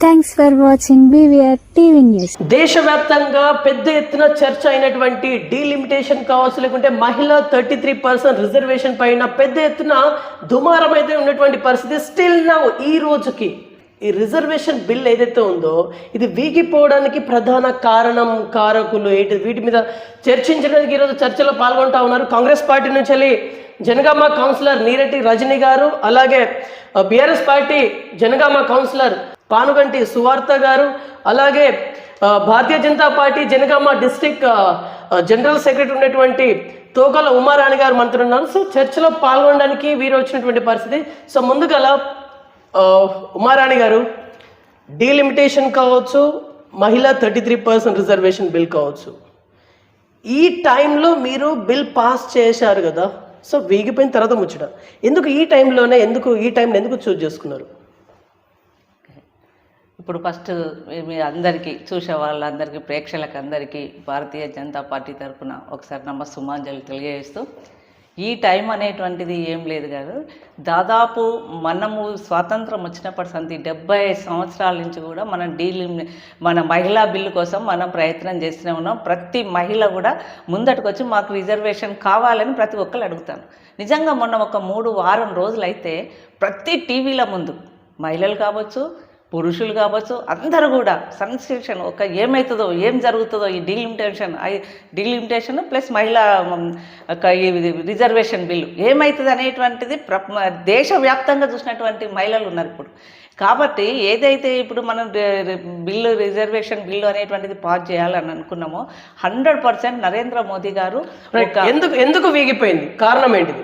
Thanks for watching BVR TV news. దేశవ్యాప్తంగా పెద్ద ఎత్తున చర్చ అయినటువంటి డీలిమిటేషన్ కావచ్చు, లేకుంటే మహిళా 33% రిజర్వేషన్ పైన పెద్ద ఎత్తున దుమారం అయితే ఉన్నటువంటి పరిస్థితి. స్టిల్ నౌ ఈ రోజుకి ఈ రిజర్వేషన్ బిల్ ఏదైతే ఉందో ఇది వీగిపోవడానికి ప్రధాన కారకులు ఏంటి, వీటి మీద చర్చించడానికి ఈరోజు చర్చలో పాల్గొంటా ఉన్నారు. కాంగ్రెస్ పార్టీ నుంచి వెళ్ళి జనగామ కౌన్సిలర్ నీరెడ్డి రజని గారు, అలాగే BRS party Jangaon councillor Panuganti Suvartha గారు, అలాగే Bharatiya Janata party Jangaon district general secretary ఉన్నటువంటి తోకల ఉమారాణి గారు మంత్రులు ఉన్నారు. సో చర్చలో పాల్గొనడానికి వీరు వచ్చినటువంటి పరిస్థితి. సో ముందుగల ఉమారాణి గారు, డీలిమిటేషన్ కావచ్చు, మహిళా 33% రిజర్వేషన్ బిల్ కావచ్చు, ఈ టైంలో మీరు బిల్ పాస్ చేశారు కదా. సో వీగిపోయిన తర్వాత ముచ్చట ఎందుకు ఈ టైంలోనే, ఈ టైంలో ఎందుకు చూజ్ చేసుకున్నారు? ఇప్పుడు ఫస్ట్ మీ అందరికీ, చూసే వాళ్ళందరికీ, ప్రేక్షకులకు అందరికీ భారతీయ జనతా పార్టీ తరఫున ఒకసారి నమస్సుమాంజలి తెలియజేస్తూ, ఈ టైం అనేటువంటిది ఏం లేదు కాదు. దాదాపు మనము స్వాతంత్రం వచ్చినప్పటి సంతి 75 సంవత్సరాల నుంచి కూడా మన మహిళా బిల్లు కోసం మనం ప్రయత్నం చేస్తూనే ఉన్నాం. ప్రతి మహిళ కూడా ముందటికి వచ్చి మాకు రిజర్వేషన్ కావాలని ప్రతి ఒక్కరు అడుగుతాను. నిజంగా మొన్న ఒక 3 రోజులు అయితే ప్రతి టీవీల ముందు మహిళలు కావచ్చు, పురుషులు కావచ్చు, అందరూ కూడా సంక్షేషన్ ఏమవుతుందో, ఏం జరుగుతుందో, ఈ డీలిమిటేషన్ ప్లస్ మహిళా రిజర్వేషన్ బిల్లు ఏమవుతుంది అనేటువంటిది దేశవ్యాప్తంగా చూసినటువంటి మహిళలు ఉన్నారు ఇప్పుడు. కాబట్టి ఏదైతే ఇప్పుడు మనం రిజర్వేషన్ బిల్లు అనేటువంటిది పాస్ చేయాలని అనుకున్నామో 100% నరేంద్ర మోదీ గారు ఎందుకు వీగిపోయింది, కారణం ఏంటిది?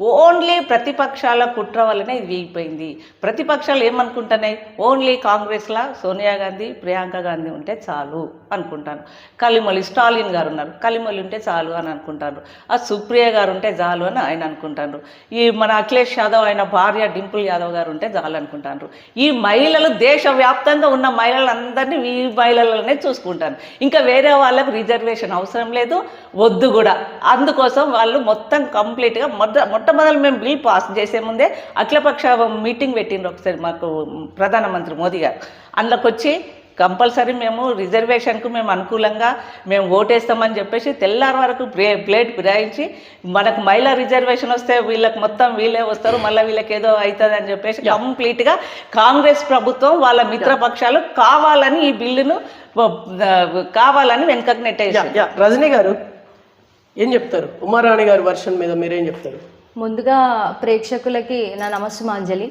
ఓన్లీ ప్రతిపక్షాల కుట్ర వల్లనే ఇది వీగిపోయింది. ప్రతిపక్షాలు ఏమనుకుంటున్నాయి, ఓన్లీ కాంగ్రెస్లో సోనియా గాంధీ, ప్రియాంక గాంధీ ఉంటే చాలు అనుకుంటాను. కలిమొలి స్టాలిన్ గారు ఉన్నారు, కలిమొలి ఉంటే చాలు అని అనుకుంటారు. ఆ సుప్రియ గారు ఉంటే చాలు అని ఆయన అనుకుంటారు. ఈ మన అఖిలేష్ యాదవ్ ఆయన భార్య డింపుల్ యాదవ్ గారు ఉంటే చాలు అనుకుంటారు. ఈ మహిళలు దేశవ్యాప్తంగా ఉన్న మహిళలందరినీ ఈ మహిళలనే చూసుకుంటారు. ఇంకా వేరే వాళ్ళకు రిజర్వేషన్ అవసరం లేదు, వద్దు కూడా. అందుకోసం వాళ్ళు మొత్తం కంప్లీట్గా మొట్టమొదటి మేము బిల్ పాస్ చేసే ముందే అఖిలపక్ష మీటింగ్ పెట్టిండ్రు ఒకసారి మాకు ప్రధానమంత్రి మోదీ గారు. అందులోకి వచ్చి కంపల్సరీ మేము రిజర్వేషన్కు మేము అనుకూలంగా మేము ఓటేస్తామని చెప్పేసి తెల్లారి వరకు ప్లేట్ ఫిరాయించి, మనకు మహిళా రిజర్వేషన్ వస్తే వీళ్ళకి మొత్తం వీళ్ళే వస్తారు, మళ్ళీ వీళ్ళకి ఏదో అవుతుంది అని చెప్పేసి కంప్లీట్గా కాంగ్రెస్ ప్రభుత్వం వాళ్ళ మిత్రపక్షాలు కావాలని ఈ బిల్లును కావాలని వెనుకకు నెట్టేసారు. రజనీ గారు ఏం చెప్తారు? ఉమారాణి గారి వర్షన్ మీద మీరేం చెప్తారు? ముందుగా ప్రేక్షకులకి నా నమస్సుమాంజలి.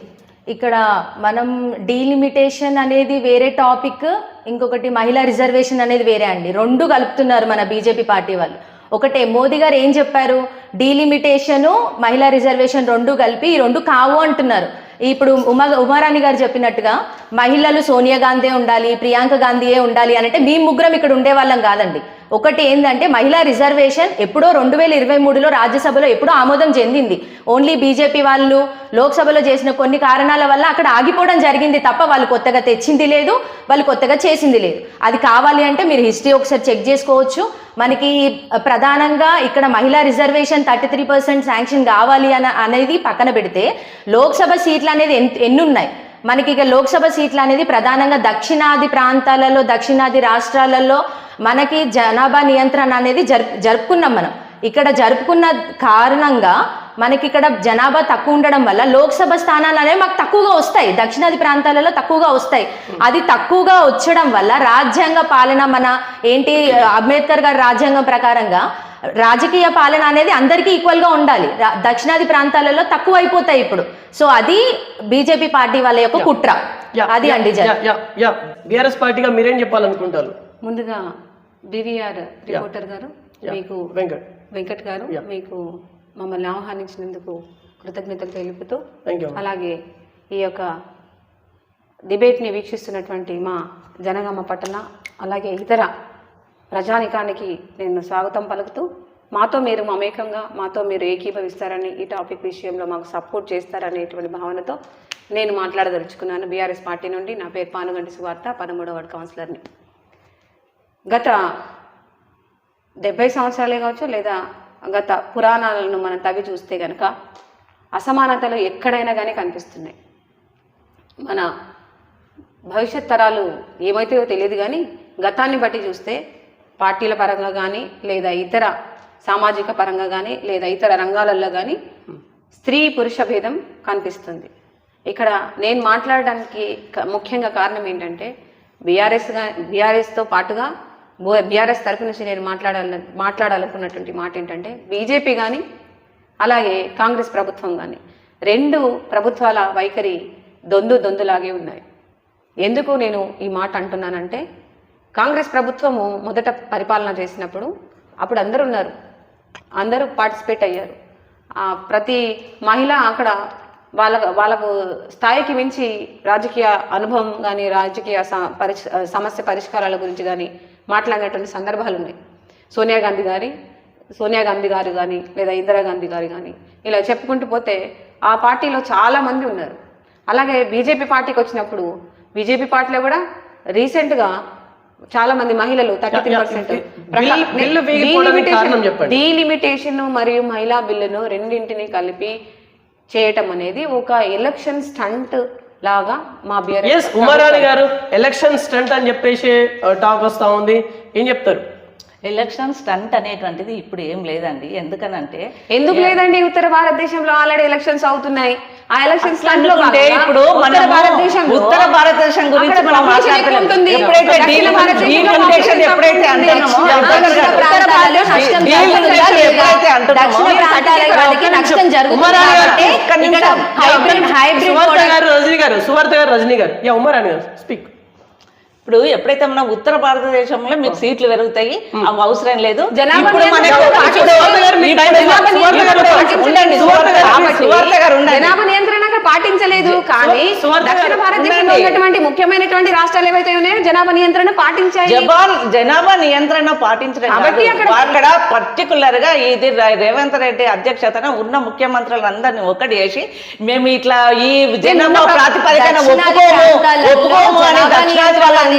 ఇక్కడ మనం డీలిమిటేషన్ అనేది వేరే టాపిక్, ఇంకొకటి మహిళా రిజర్వేషన్ అనేది వేరే అండి. రెండు కలుపుతున్నారు మన బీజేపీ పార్టీ వాళ్ళు. ఒకటే మోదీ గారు ఏం చెప్పారు, డీలిమిటేషను మహిళా రిజర్వేషన్ రెండు కలిపి ఈ రెండు కావు అంటున్నారు. ఇప్పుడు ఉమారాణి గారు చెప్పినట్టుగా మహిళలు సోనియా గాంధీ ఉండాలి, ప్రియాంక గాంధీయే ఉండాలి అని అంటే మీ ముగ్గురం ఇక్కడ ఉండేవాళ్ళం కాదండి. ఒకటి ఏంటంటే మహిళా రిజర్వేషన్ ఎప్పుడో 2023లో రాజ్యసభలో ఎప్పుడో ఆమోదం చెందింది. ఓన్లీ బీజేపీ వాళ్ళు లోక్సభలో చేసిన కొన్ని కారణాల వల్ల అక్కడ ఆగిపోవడం జరిగింది తప్ప వాళ్ళు కొత్తగా తెచ్చింది లేదు, వాళ్ళు కొత్తగా చేసింది లేదు. అది కావాలి అంటే మీరు హిస్టరీ ఒకసారి చెక్ చేసుకోవచ్చు. మనకి ప్రధానంగా ఇక్కడ మహిళా రిజర్వేషన్ 33% శాంక్షన్ కావాలి అనేది పక్కన పెడితే లోక్సభ సీట్లు అనేది ఎన్ని ఉన్నాయి మనకి? ఇక లోక్సభ సీట్లు అనేది ప్రధానంగా దక్షిణాది ప్రాంతాలలో, దక్షిణాది రాష్ట్రాలలో మనకి జనాభా నియంత్రణ అనేది జరుపుకున్నాం మనం. ఇక్కడ జరుపుకున్న కారణంగా మనకి ఇక్కడ జనాభా తక్కువ ఉండడం వల్ల లోక్సభ స్థానాలు అనేవి మాకు తక్కువగా వస్తాయి, దక్షిణాది ప్రాంతాలలో తక్కువగా వస్తాయి. అది తక్కువగా వచ్చడం వల్ల రాజ్యాంగ పాలన మన అంబేద్కర్ గారి రాజ్యాంగం ప్రకారంగా రాజకీయ పాలన అనేది అందరికీ ఈక్వల్గా ఉండాలి. దక్షిణాది ప్రాంతాలలో తక్కువ అయిపోతాయి ఇప్పుడు. సో అది బీజేపీ పార్టీ వాళ్ళ యొక్క కుట్ర. అది అండి. బీఆర్ఎస్ పార్టీగా మీరేం చెప్పాలనుకుంటారు? ముందుగా BVR రిపోర్టర్ గారు, మీకు వెంకట్ గారు, మీకు మమ్మల్ని ఆహ్వానించినందుకు కృతజ్ఞతలు తెలుపుతూ, అలాగే ఈ యొక్క డిబేట్ని వీక్షిస్తున్నటువంటి మా జనగామ పట్టణ అలాగే ఇతర ప్రజానికానికి నేను స్వాగతం పలుకుతూ, మాతో మీరు మమేకంగా మాతో మీరు ఏకీభవిస్తారని, ఈ టాపిక్ విషయంలో మాకు సపోర్ట్ చేస్తారనేటువంటి భావనతో నేను మాట్లాడదలుచుకున్నాను. బీఆర్ఎస్ పార్టీ నుండి నా పేరు పానుగంటి సువార్త, 13వ వార్డు కౌన్సిలర్ని. గత 70 సంవత్సరాలే కావచ్చు, లేదా గత పురాణాలను మనం తవ్వి చూస్తే కనుక అసమానతలు ఎక్కడైనా కానీ కనిపిస్తున్నాయి. మన భవిష్యత్ తరాలు ఏమైతాయో తెలియదు, కానీ గతాన్ని బట్టి చూస్తే పార్టీల పరంగా కానీ లేదా ఇతర సామాజిక పరంగా కానీ లేదా ఇతర రంగాలలో కానీ స్త్రీ పురుష భేదం కనిపిస్తుంది. ఇక్కడ నేను మాట్లాడడానికి ముఖ్యంగా కారణం ఏంటంటే బీఆర్ఎస్తో పాటుగా బీఆర్ఎస్ తరపు నుంచి నేను మాట్లాడాలనుకున్నటువంటి మాట ఏంటంటే, బీజేపీ కానీ అలాగే కాంగ్రెస్ ప్రభుత్వం కానీ రెండు ప్రభుత్వాల వైఖరి దొందులాగే ఉన్నాయి. ఎందుకు నేను ఈ మాట అంటున్నానంటే, కాంగ్రెస్ ప్రభుత్వము మొదట పరిపాలన చేసినప్పుడు అప్పుడు అందరూ ఉన్నారు, అందరూ పార్టిసిపేట్ అయ్యారు. ప్రతి మహిళ అక్కడ వాళ్ళకు స్థాయికి మించి రాజకీయ అనుభవం కానీ రాజకీయ సమస్య పరిష్కారాల గురించి కానీ మాట్లాడినటువంటి సందర్భాలు ఉన్నాయి. సోనియా గాంధీ గారు కానీ లేదా ఇందిరాగాంధీ గారు కానీ ఇలా చెప్పుకుంటూ పోతే ఆ పార్టీలో చాలామంది ఉన్నారు. అలాగే బీజేపీ పార్టీకి వచ్చినప్పుడు బీజేపీ పార్టీలో కూడా రీసెంట్గా చాలా మంది మహిళలు 33% డీలిమిటేషన్ మరియు మహిళా బిల్లును రెండింటిని కలిపి చేయటం అనేది ఒక ఎలక్షన్ స్టంట్ లాగా మా బీఆర్ఎస్. ఉమారాణి గారు, ఎలక్షన్ స్టంట్ అని చెప్పేసి టాక్ వస్తా ఉంది, ఏం చెప్తారు? ఎలక్షన్ స్టంట్ అనేటువంటిది ఇప్పుడు ఏం లేదండి. ఎందుకు లేదండి? ఉత్తర భారతదేశంలో ఆల్రెడీ ఎలక్షన్స్ అవుతున్నాయి. ఆ ఎలక్షన్ స్టంట్ లో ఉంటే ఇప్పుడు ఉత్తర భారతదేశం గురించి మనం మాట్లాడుతున్నాం. ఎప్పుడైతే డీలిమిటేషన్ ఎప్పుడైతే అంటున్నామో రజనీ గారు, ఉమారాణి గారు స్పీక్. ఇప్పుడు ఎప్పుడైతే మనం ఉత్తర భారతదేశంలో మీకు సీట్లు పెరుగుతాయి, అవి అవసరం లేదు. జనాభా నియంత్రణ పాటించలేదు, కానీ దక్షిణ భారతదేశంలో ఉన్నటువంటి ముఖ్యమైనటువంటి రాష్ట్రాలు ఏవైతే ఉన్నాయో జనాభా నియంత్రణ పాటించాయి. జనాభా నియంత్రణ పాటించడం కాబట్టి అక్కడ పర్టికులర్ గా ఇది రేవంత్ రెడ్డి అధ్యక్షతన ఉన్న ముఖ్యమంత్రులందరినీ ఒకటి చేసి మేము ఇట్లా ఈ జనాభా ప్రాతిపదికన ఒప్పుకోము అని దక్షిణాది వాళ్ళందరినీ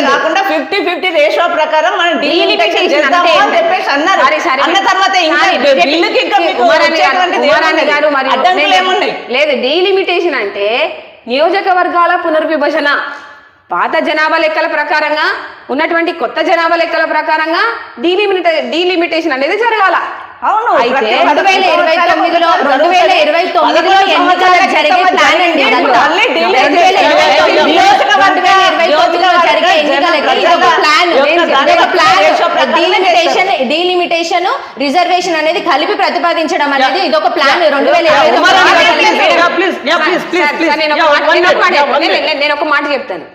కాకుండా 50-50 రేషియో ప్రకారం మనం డీలిమిటేషన్ చేద్దాము అని చెప్పేసి అన్నారు. అన్న తర్వాత లేదు, డీలిమిటేషన్ అంటే నియోజకవర్గాల పునర్విభజన. పాత జనాభా లెక్కల ప్రకారంగా ఉన్నటువంటి కొత్త జనాభా లెక్కల ప్రకారంగా డీలిమిటేషన్ అనేది జరగాల. అవును, 2029లో ఎన్నికలు జరిగే ప్లాన్ అండి. డీలిమిటేషన్ రిజర్వేషన్ అనేది కలిపి ప్రతిపాదించడం అనేది ఇదొక ప్లాన్. 2020 నేను ఒక మాట చెప్తాను.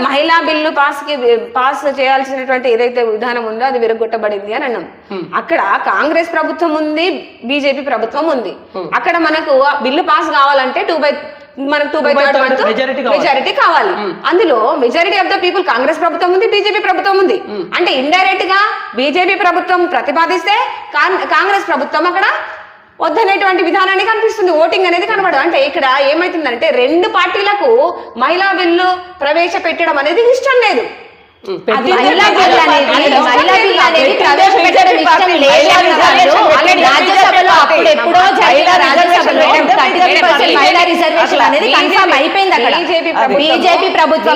మహిళా బిల్లు పాస్ చేయాల్సినటువంటి ఏదైతే విధానం ఉందో అది విరగొట్టబడింది అని అన్నాం. అక్కడ కాంగ్రెస్ ప్రభుత్వం ఉంది, బీజేపీ ప్రభుత్వం ఉంది. అక్కడ మనకు బిల్లు పాస్ కావాలంటే 2/3 మెజారిటీ కావాలి. అందులో majority of the people Congress ప్రభుత్వం ఉంది, బీజేపీ ప్రభుత్వం ఉంది. అంటే ఇండైరెక్ట్ గా బీజేపీ ప్రభుత్వం ప్రతిపాదిస్తే కాంగ్రెస్ ప్రభుత్వం అక్కడ వద్దనేటువంటి విధానాన్ని కనిపిస్తుంది. ఓటింగ్ అనేది కనబడదు. అంటే ఇక్కడ ఏమైతుందంటే రెండు పార్టీలకు మహిళా బిల్లు ప్రవేశపెట్టడం అనేది ఇష్టం లేదు. రాజ్యసభలో అప్పుడు ఎప్పుడో అయిపోయింది. అక్కడ బీజేపీ ప్రభుత్వం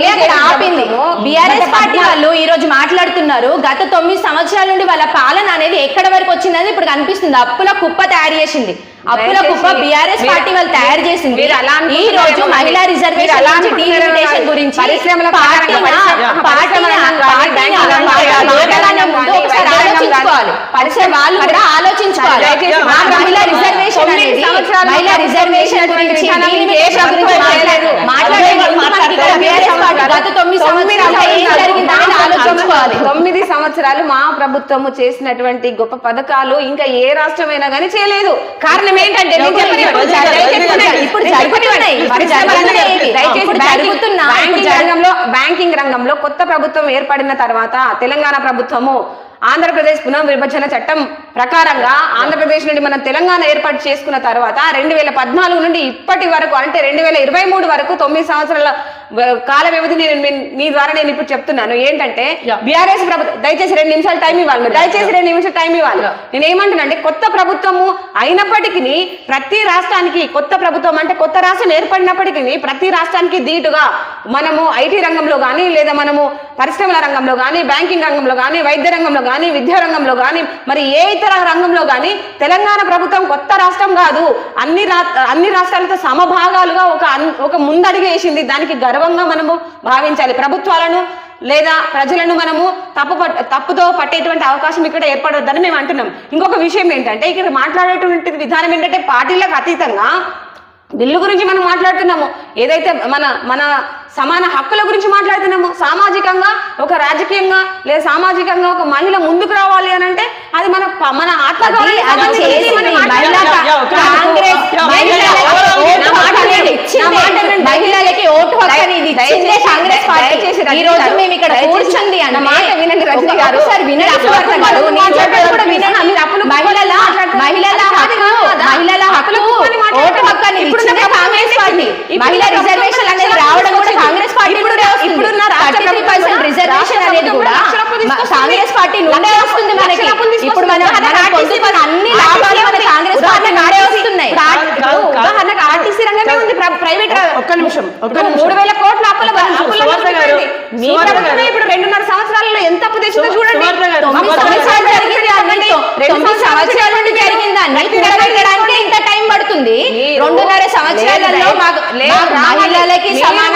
ఆపింది. బీఆర్ఎస్ పార్టీ వాళ్ళు ఈ రోజు మాట్లాడుతున్నారు, గత 9 సంవత్సరాల నుండి వాళ్ళ పాలన అనేది ఎక్కడ వరకు వచ్చిందని ఇప్పుడు కనిపిస్తుంది. అప్పుల కుప్ప తయారు చేసింది. అప్పుల కుప్ప బీఆర్ఎస్ పార్టీ వాళ్ళు తయారు చేసింది. ఈ రోజు మహిళా రిజర్వేషన్ గురించి వాళ్ళు కూడా ఆలోచించుకోవాలి. మహిళా రిజర్వేషన్ అనేది మహిళా రిజర్వేషన్ గురించి గత 9 సంవత్సరాలు మా ప్రభుత్వము చేసినటువంటి గొప్ప పథకాలు ఇంకా ఏ రాష్ట్రమైనా కానీ చేయలేదు. కారణం ఏంటంటే బ్యాంకింగ్ రంగంలో కొత్త ప్రభుత్వం ఏర్పడిన తర్వాత తెలంగాణ ప్రభుత్వము ఆంధ్రప్రదేశ్ పునర్విభజన చట్టం ప్రకారంగా ఆంధ్రప్రదేశ్ నుండి మనం తెలంగాణ ఏర్పాటు చేసుకున్న తర్వాత 2014 నుండి ఇప్పటి వరకు అంటే 2023 వరకు 9 సంవత్సరాల కాల వ్యవధి మీ ద్వారా నేను ఇప్పుడు చెప్తున్నాను ఏంటంటే బీఆర్ఎస్ ప్రభుత్వం దయచేసి 2 నిమిషాలు టైం ఇవ్వాలి మీరు. దయచేసి 2 నిమిషాలు టైం ఇవ్వాలి. నేను ఏమంటున్నానంటే కొత్త ప్రభుత్వము అయినప్పటికీ ప్రతి రాష్ట్రానికి కొత్త ప్రభుత్వం అంటే కొత్త రాష్ట్రం ఏర్పడినప్పటికీ ప్రతి రాష్ట్రానికి ధీటుగా మనము ఐటీ రంగంలో కానీ లేదా మనము పరిశ్రమల రంగంలో కానీ బ్యాంకింగ్ రంగంలో కానీ వైద్య రంగంలో కానీ విద్యా రంగంలో కానీ మరి ఏ ఇతర రంగంలో కానీ తెలంగాణ ప్రభుత్వం కొత్త రాష్ట్రం కాదు, అన్ని రాష్ట్రాలతో సమభాగాలుగా ఒక ముందడుగు వేసింది. దానికి గర్వంగా మనము భావించాలి. ప్రభుత్వాలను లేదా ప్రజలను మనము తప్పుతో పట్టేటువంటి అవకాశం ఇక్కడ ఏర్పడొద్దని మేము అంటున్నాం. ఇంకొక విషయం ఏంటంటే ఇక్కడ మాట్లాడేటువంటి విధానం ఏంటంటే పార్టీలకు అతీతంగా బిల్లు గురించి మనం మాట్లాడుతున్నాము, ఏదైతే మన సమాన హక్కుల గురించి మాట్లాడుతున్నాము. సామాజికంగా ఒక రాజకీయంగా లేదా సామాజికంగా ఒక మహిళ ముందుకు రావాలి అని అంటే అది మన మహిళలకి ఓటు హక్కు అనేది ఇచ్చిందే కాంగ్రెస్ పార్టీ. ఈ రోజు మేము ఇక్కడ కూర్చుంది అంటే వినండి రజనీ గారు, మహిళల హక్కు ఓటు హక్కు అనేది ఇచ్చిందే కాంగ్రెస్ పార్టీ. మహిళా రిజర్వేషన్ అనేది రావడం కూడా కాంగ్రెస్ పార్టీ నుండే వస్తుంది. 33% రిజర్వేషన్ అనేది కూడా కాంగ్రెస్ పార్టీ నుండే వస్తుంది మనకి. ఇప్పుడు మన అన్ని లాభాలు మన కాంగ్రెస్ పార్టీ నుండే వస్తున్నాయి. ఉదాహరణకు ఆర్టీసీ రంగమే ఉంది, ప్రైవేట్ 3,000 కోట్ల అప్పుల మీ ప్రభుత్వమే ఇప్పుడు 2.5 సంవత్సరాలలో ఎంత అప్పు తెచ్చిందో చూడండి. 9 సంవత్సరాలు జరిగింది అన్నట్టు 9 సంవత్సరాల నుండి జరిగిందాన్ని కూడబెట్టడానికి ఇంత టైం పడుతుంది. 2.5 సంవత్సరాలలో మహిళలకి సమాన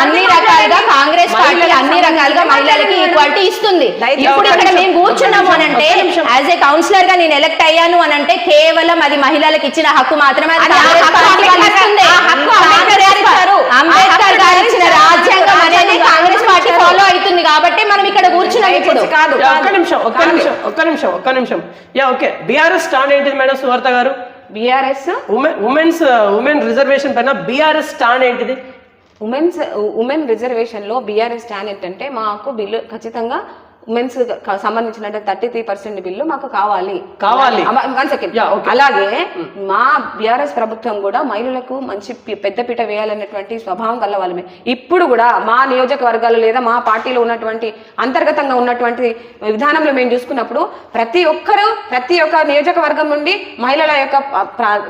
అన్ని రకాలుగా కాంగ్రెస్ పార్టీ అన్ని రకాలుగా మహిళలకి ఈక్వాలిటీ ఇస్తుంది. ఇప్పుడు ఇక్కడ మేము కూర్చున్నాము అని అంటే యాజ్ ఏ కౌన్సిలర్ గా నేను ఎలక్ట్ అయ్యాను అని అంటే కేవలం అది మహిళలకు ఇచ్చిన హక్కు మాత్రమే. అంబేద్కర్ గారు ఇచ్చిన రాజ్యాంగం అనేది కాంగ్రెస్ పార్టీ ఫాలో అవుతుంది కాబట్టి మనం ఇక్కడ కూర్చున్నాం. ఇప్పుడు కాదు ఒక్క నిమిషం ఓకే. బీఆర్ఎస్ స్టాండ్ ఏంటిది మేడం సువార్త గారు? బీఆర్ఎస్ ఉమెన్ రిజర్వేషన్ పైన బీఆర్ఎస్ స్టాండ్ ఏంటిది? ఉమెన్ రిజర్వేషన్ లో బీఆర్ఎస్ స్టాండ్ ఏంటంటే మాకు బిల్లు ఖచ్చితంగా ఉమెన్స్ సంబంధించిన 33% బిల్లు మాకు కావాలి. అలాగే మా బీఆర్ఎస్ ప్రభుత్వం కూడా మహిళలకు మంచి పెద్దపీట వేయాలనేటువంటి స్వభావం గల వాళ్ళమే. ఇప్పుడు కూడా మా నియోజకవర్గాలు లేదా మా పార్టీలో ఉన్నటువంటి అంతర్గతంగా ఉన్నటువంటి విధానంలో మేము చూసుకున్నప్పుడు ప్రతి ఒక్క నియోజకవర్గం నుండి మహిళల యొక్క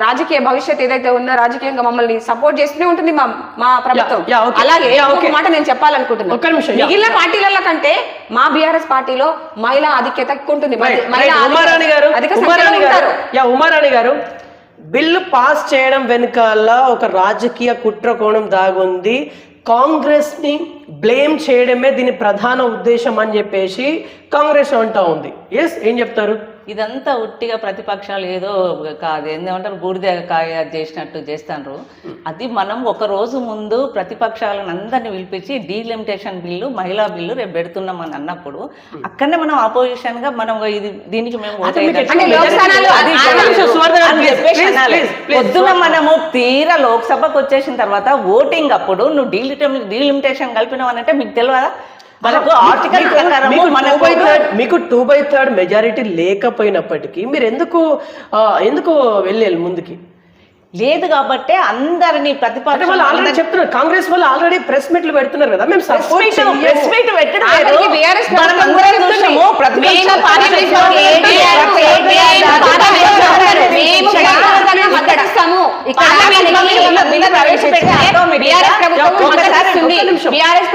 రాజకీయ భవిష్యత్ ఏదైతే ఉందో రాజకీయంగా మమ్మల్ని సపోర్ట్ చేస్తూనే ఉంటుంది మా ప్రభుత్వం. అలాగే ఒక మాట నేను చెప్పాలనుకుంటున్నాను, మిగిలిన పార్టీల కంటే మా బీఆర్ఎస్ పార్టీలో మహిళా ఆధిక్యత ఉంటుంది. ఉమారాణి గారు, బిల్లు పాస్ చేయడం వెనుకాల ఒక రాజకీయ కుట్ర కోణం దాగుంది. కాంగ్రెస్ ని బ్లేమ్ చేయడమే దీని ప్రధాన ఉద్దేశం అని చెప్పేసి కాంగ్రెస్ అంటా ఉంది. ఏం చెప్తారు? ఇదంతా ఉట్టిగా ప్రతిపక్షాలు ఏదో కాదు, ఏంటంటారు బూడిద కాయ చేసినట్టు చేస్తాను. అది మనం ఒక రోజు ముందు ప్రతిపక్షాలను అందరినీ పిలిపించి డీలిమిటేషన్ బిల్లు మహిళా బిల్లు రేపు పెడుతున్నామని అన్నప్పుడు అక్కడనే మనం ఆపోజిషన్ గా మనం దీనికి మేము పొద్దున మనము తీరా లోక్సభకు వచ్చేసిన తర్వాత ఓటింగ్ అప్పుడు నువ్వు డీలిమిటేషన్ కలిపినావు అంటే మీకు తెలియదా? మీకు 2/3 మెజారిటీ లేకపోయినప్పటికీ మీరు ఎందుకు వెళ్ళాలి ముందుకి? లేదు కాబట్టి అందరినీ ప్రతిపక్షాలు చెప్తున్నారు. కాంగ్రెస్ వాళ్ళు ఆల్రెడీ ప్రెస్ మీట్లు పెడుతున్నారు కదా, మేము ప్రెస్ మీట్ పెట్టడం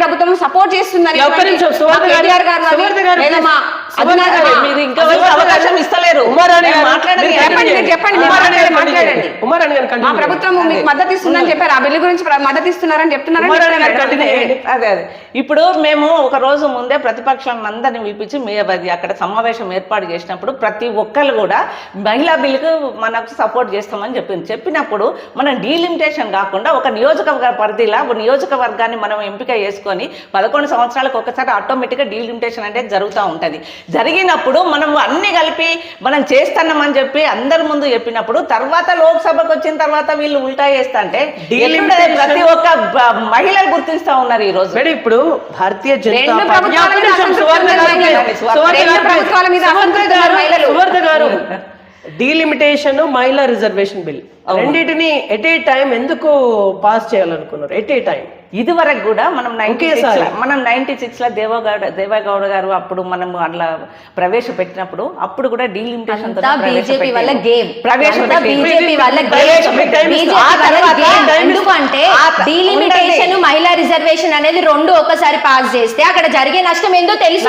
ప్రభుత్వం సపోర్ట్ చేస్తున్నారు. అవకాశం ఇస్తలేరు. మా ప్రభుత్వం మీకు మద్దతు ఇస్తుందని చెప్పారు. ఆ బిల్లు గురించి మద్దతు ఇస్తున్నారని చెప్తున్నారు. అదే ఇప్పుడు మేము ఒక రోజు ముందే ప్రతిపక్షాలను అందరినీ పిలిపించి అక్కడ సమావేశం ఏర్పాటు చేసినప్పుడు ప్రతి ఒక్కరు కూడా మహిళా బిల్లుకు మనకు సపోర్ట్ చేస్తామని చెప్పినప్పుడు మనం డీలిమిటేషన్ కాకుండా ఒక నియోజకవర్గ పరిధిలో ఒక నియోజకవర్గాన్ని మనం ఎంపిక చేసుకొని 11 సంవత్సరాలకు ఒకసారి ఆటోమేటిక్గా డీలిమిటేషన్ అంటే జరుగుతూ ఉంటుంది. జరిగినప్పుడు మనం అన్ని కలిపి మనం చేస్తున్నామని చెప్పి అందరి ముందు చెప్పినప్పుడు తర్వాత లోక్సభకు వచ్చిన తర్వాత వీళ్ళు ఉల్టా చేస్తా అంటే ప్రతి ఒక్క మహిళలు గుర్తిస్తా ఉన్నారు ఈ రోజు. ఇప్పుడు భారతీయ జనతా డీలిమిటేషన్, మహిళా రిజర్వేషన్ బిల్ రెండింటిని ఎట్ ఏ టైం ఎందుకు పాస్ చేయాలనుకున్నారు? ఎట్ ఏ టైం ఇది వరకు కూడా మనం 96 లో దేవేగౌడ గారు అప్పుడు మనం అట్లా ప్రవేశపెట్టినప్పుడు అప్పుడు కూడా డీలిమిటేషన్ బీజేపీ వల్ల గేమ్ ఎందుకంటే డీలిమిటేషన్ మహిళా రిజర్వేషన్ అనేది రెండు ఒకసారి పాస్ చేస్తే అక్కడ జరిగే నష్టం ఏందో తెలుసు.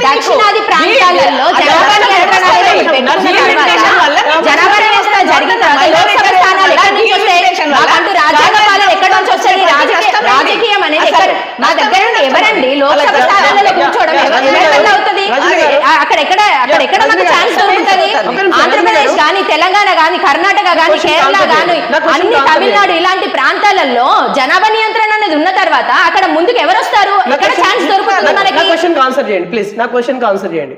దక్షిణాది ప్రాంతాలలో జనాభా నియంత్రణ జరిగిన తర్వాత లోక్సభ స్థానాలు ఎక్కడి నుంచి వస్తాయి? మాకంటూ రాజ్యాంగ పాలన ఎక్కడి నుంచి వస్తుంది? రాజకీయం అనేది మా దగ్గర నుండి ఎవరండి లోక్సభ స్థానాలలో కూర్చోవడం ఎవరి అవుతుంది? అక్కడెక్కడ మాకు ఛాన్స్ దొరుకుతుంది? ఆంధ్రప్రదేశ్ గాని, తెలంగాణ గాని, కర్ణాటక గాని, కేరళ గాని, అన్ని తమిళనాడు ఇలాంటి ప్రాంతాలలో జనాభా నియంత్రణ అనేది ఉన్న తర్వాత అక్కడ ముందుకు ఎవరు వస్తారు? ఎక్కడ ఛాన్స్ దొరుకుతుంది మనకి? నా క్వశ్చన్ ఆన్సర్ చేయండి ప్లీజ్. నా క్వశ్చన్ ఆన్సర్ చేయండి.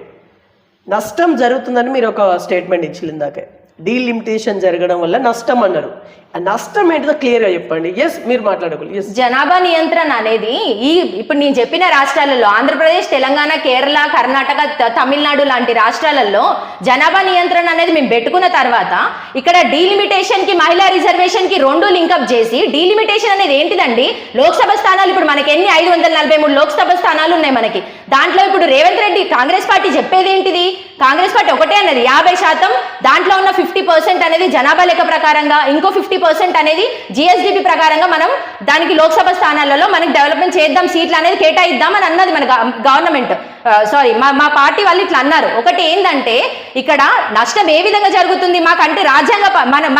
నష్టం జరుగుతుందని మీరు ఒక స్టేట్మెంట్ ఇచ్చింది ఇందాకే. డీలిమిటేషన్ జరగడం వల్ల నష్టం అన్నారు. ఆ నష్టం ఏంటిదో క్లియర్ గా చెప్పండి. ఎస్, మీరు మాట్లాడకూడదు. జనాభా నియంత్రణ అనేది ఇప్పుడు నేను చెప్పిన రాష్ట్రాలలో ఆంధ్రప్రదేశ్, తెలంగాణ, కేరళ, కర్ణాటక, తమిళనాడు లాంటి రాష్ట్రాలలో జనాభా నియంత్రణ అనేది మేము పెట్టుకున్న తర్వాత ఇక్కడ డీలిమిటేషన్ కి మహిళా రిజర్వేషన్ కి రెండు లింకప్ చేసి డీలిమిటేషన్ అనేది ఏంటిదండి? లోక్సభ స్థానాలు ఇప్పుడు మనకి ఎన్ని 543 లోక్సభ స్థానాలు ఉన్నాయి మనకి. దాంట్లో ఇప్పుడు రేవంత్ రెడ్డి కాంగ్రెస్ పార్టీ చెప్పేది ఏంటిది? కాంగ్రెస్ పార్టీ ఒకటే అన్నది 50%, దాంట్లో ఉన్న 50% అనేది జనాభా లెక్క ప్రకారంగా, ఇంకో 50% అనేది జిఎస్డిపి ప్రకారంగా మనం దానికి లోక్సభ స్థానాలలో మనకి డెవలప్మెంట్ చేద్దాం, సీట్లు అనేది కేటాయిద్దాం అని అన్నది మన గవర్నమెంట్. సారీ, మా పార్టీ వాళ్ళు ఇట్లా అన్నారు. ఒకటి ఏంటంటే ఇక్కడ నష్టం ఏ విధంగా జరుగుతుంది? మాకంటూ